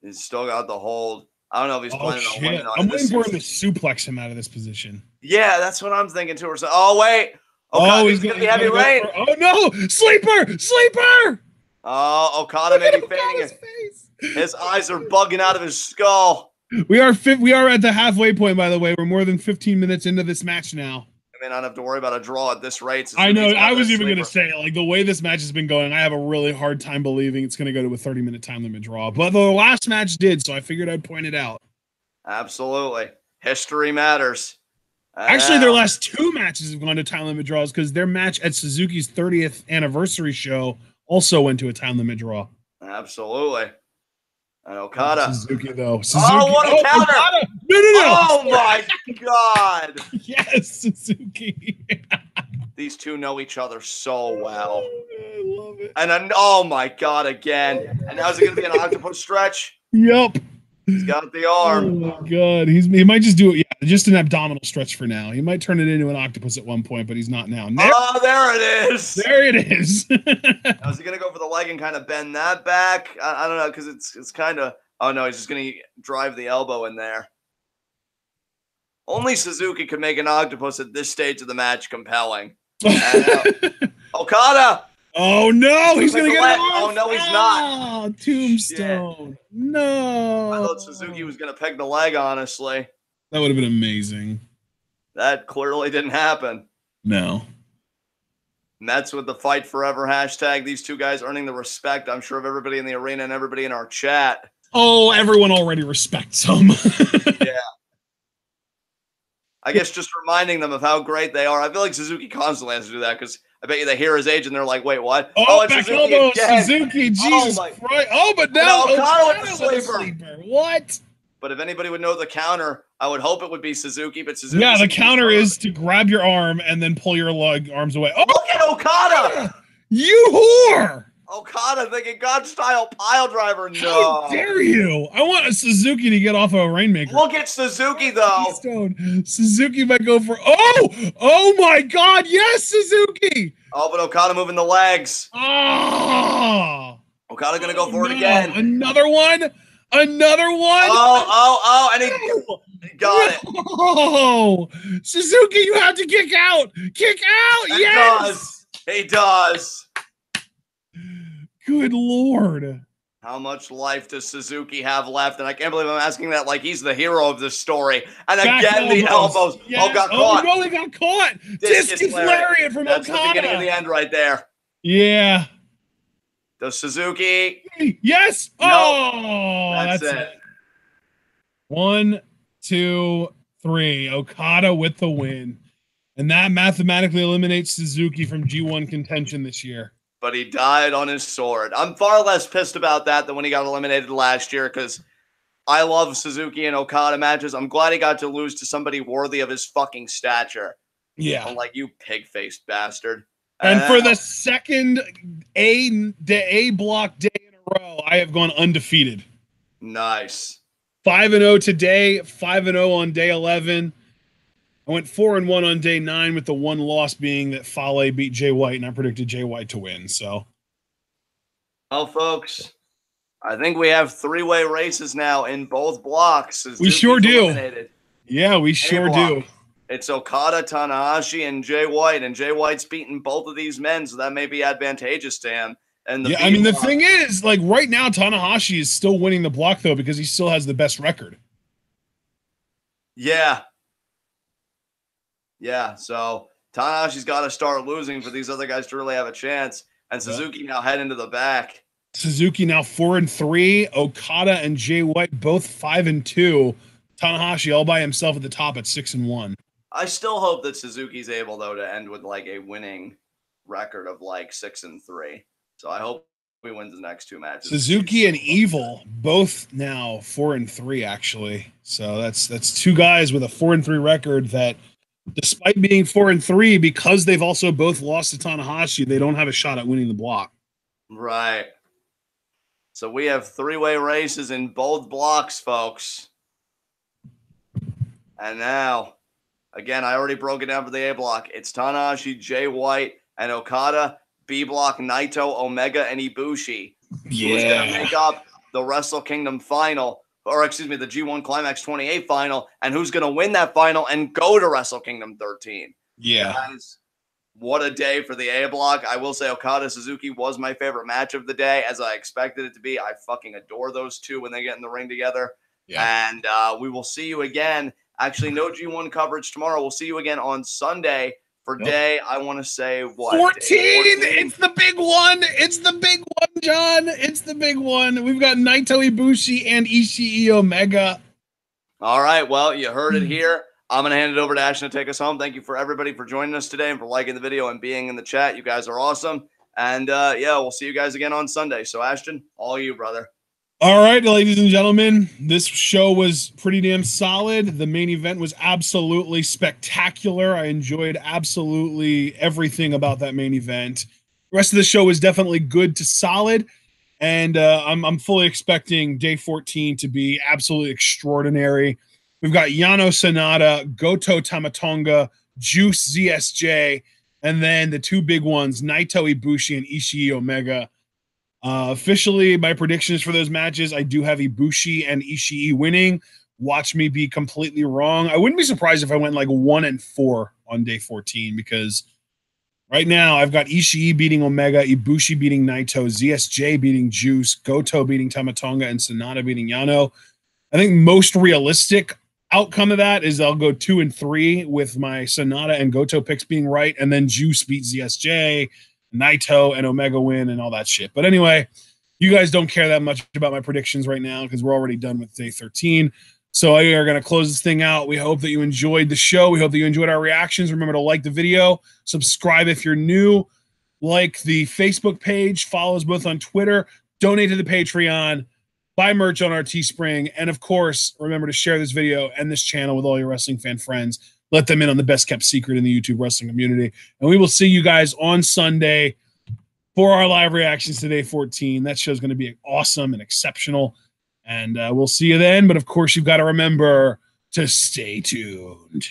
He's still got the hold. I don't know if he's planning on winning on I'm waiting for him to suplex him out of this position. Yeah, that's what I'm thinking too. Oh, wait. He's going to be heavy rain. Oh, no. Sleeper. Oh, Okada may be fading it. His eyes are bugging out of his skull. We are at the halfway point, by the way. We're more than 15 minutes into this match now. I may not have to worry about a draw at this rate. I know. I was even going to say, like, the way this match has been going, I have a really hard time believing it's going to go to a 30-minute time limit draw. But the last match did, so I figured I'd point it out. Absolutely. History matters. Actually, their last two matches have gone to time limit draws because their match at Suzuki's 30th anniversary show also went to a time limit draw. Absolutely. And Okada. Suzuki, though. Oh, what a counter. Okada. No. Oh, my God. Yes, Suzuki. These two know each other so well. I love it. And oh, my God, again. And now is it going to be an octopus stretch? Yep. He's got the arm. Oh, my God. He might just do it. Yeah, just an abdominal stretch for now. He might turn it into an octopus at one point, but he's not now. There it is. There it is. Now, is he going to go for the leg and kind of bend that back? I don't know, because it's kind of... Oh, no, he's just going to drive the elbow in there. Only Suzuki could make an octopus at this stage of the match compelling. Okada! Oh, no, he's going to get it off. Oh, no, he's not. Oh, tombstone. Shit. No. I thought Suzuki was going to peg the leg, honestly. That would have been amazing. That clearly didn't happen. No. And that's with the Fight Forever hashtag. These two guys earning the respect, I'm sure, of everybody in the arena and everybody in our chat. Oh, everyone already respects them. Yeah. I guess just reminding them of how great they are. I feel like Suzuki constantly has to do that because I bet you they hear his age and they're like, wait, what? Oh, it's back elbow, Suzuki, Jesus Christ. Oh, but now Okada with the sleeper. What? But if anybody would know the counter, I would hope it would be Suzuki, but Suzuki. Yeah, the counter is to grab your arm and then pull your arms away. Oh, look at Okada! You whore! Okada thinking God-style pile driver. No. How dare you? I want a Suzuki to get off of a Rainmaker. Look at Suzuki, though. Suzuki might go for... Oh, my God. Yes, Suzuki. Oh, but Okada moving the legs. Oh. Okada going to go for it again. Another one. Another one. Oh, and he got it. Oh, Suzuki, you have to kick out. Kick out. And yes. He does. Good Lord. How much life does Suzuki have left? And I can't believe I'm asking that like he's the hero of this story. And again, the elbows. Yes. Oh, got caught. Oh, no, he got caught. Discus lariat from That's Okada. the beginning of the end right there. Yeah. Does Suzuki? Yes. No, Oh, that's it. 1, 2, 3. Okada with the win. And that mathematically eliminates Suzuki from G1 contention this year. But he died on his sword. I'm far less pissed about that than when he got eliminated last year because I love Suzuki and Okada matches. I'm glad he got to lose to somebody worthy of his fucking stature. Yeah. I'm like, you pig-faced bastard. And for the second A block day in a row, I have gone undefeated. Nice. 5-0 today, 5-0 on day 11. I went 4-1 on day 9 with the one loss being that Fale beat Jay White, and I predicted Jay White to win. So, well, folks, I think we have three-way races now in both blocks. We sure do. Yeah, we sure do. It's Okada, Tanahashi, and Jay White, and Jay White's beaten both of these men, so that may be advantageous to him. And yeah, I mean, the thing is, like, right now, Tanahashi is still winning the block, though, because he still has the best record. Yeah. Yeah, so Tanahashi's got to start losing for these other guys to really have a chance. And Suzuki now head into the back. Suzuki now 4-3. Okada and Jay White both 5-2. Tanahashi all by himself at the top at 6-1. I still hope that Suzuki's able, though, to end with like a winning record of like 6-3. So I hope he wins the next two matches. Suzuki and Evil both now 4-3 actually. So that's two guys with a 4-3 record that, despite being 4-3, because they've also both lost to Tanahashi, they don't have a shot at winning the block. Right. So we have three-way races in both blocks, folks. And now, again, I already broke it down for the A block. It's Tanahashi, Jay White, and Okada. B block, Naito, Omega, and Ibushi. Yeah. Who's going to make up the Wrestle Kingdom final, or excuse me, the G1 Climax 28 final, and who's going to win that final and go to Wrestle Kingdom 13. Yeah. Guys, what a day for the A block. I will say Okada Suzuki was my favorite match of the day, as I expected it to be. I fucking adore those two when they get in the ring together. Yeah. And we will see you again. Actually, no G1 coverage tomorrow. We'll see you again on Sunday for day, I want to say, what? 14! It's the big one! It's the big one, John! It's the big one. We've got Naito, Ibushi, and Ishii Omega. All right, well, you heard it here. I'm going to hand it over to Ashton to take us home. Thank you for everybody for joining us today and for liking the video and being in the chat. You guys are awesome. And, yeah, we'll see you guys again on Sunday. So, Ashton, all you, brother. All right, ladies and gentlemen, this show was pretty damn solid. The main event was absolutely spectacular. I enjoyed absolutely everything about that main event. The rest of the show was definitely good to solid, and I'm fully expecting day 14 to be absolutely extraordinary. We've got Yano Sanada, Goto Tamatonga, Juice ZSJ, and then the two big ones, Naito Ibushi and Ishii Omega. Officially, my predictions for those matches, I do have Ibushi and Ishii winning. Watch me be completely wrong. I wouldn't be surprised if I went like 1-4 on day 14, because right now I've got Ishii beating Omega, Ibushi beating Naito, ZSJ beating Juice, Goto beating Tamatonga, and Sanada beating Yano. I think most realistic outcome of that is I'll go 2-3 with my Sanada and Goto picks being right, and then Juice beats ZSJ, Naito and Omega win and all that shit. But anyway, you guys don't care that much about my predictions right now because we're already done with day 13. So we are going to close this thing out. We hope that you enjoyed the show. We hope that you enjoyed our reactions. Remember to like the video, subscribe if you're new, like the Facebook page, follow us both on Twitter, donate to the Patreon, buy merch on our Teespring, and of course, remember to share this video and this channel with all your wrestling fan friends. Let them in on the best kept secret in the YouTube wrestling community. And we will see you guys on Sunday for our live reactions to day 14. That show's going to be awesome and exceptional. And we'll see you then. But of course, you've got to remember to stay tuned.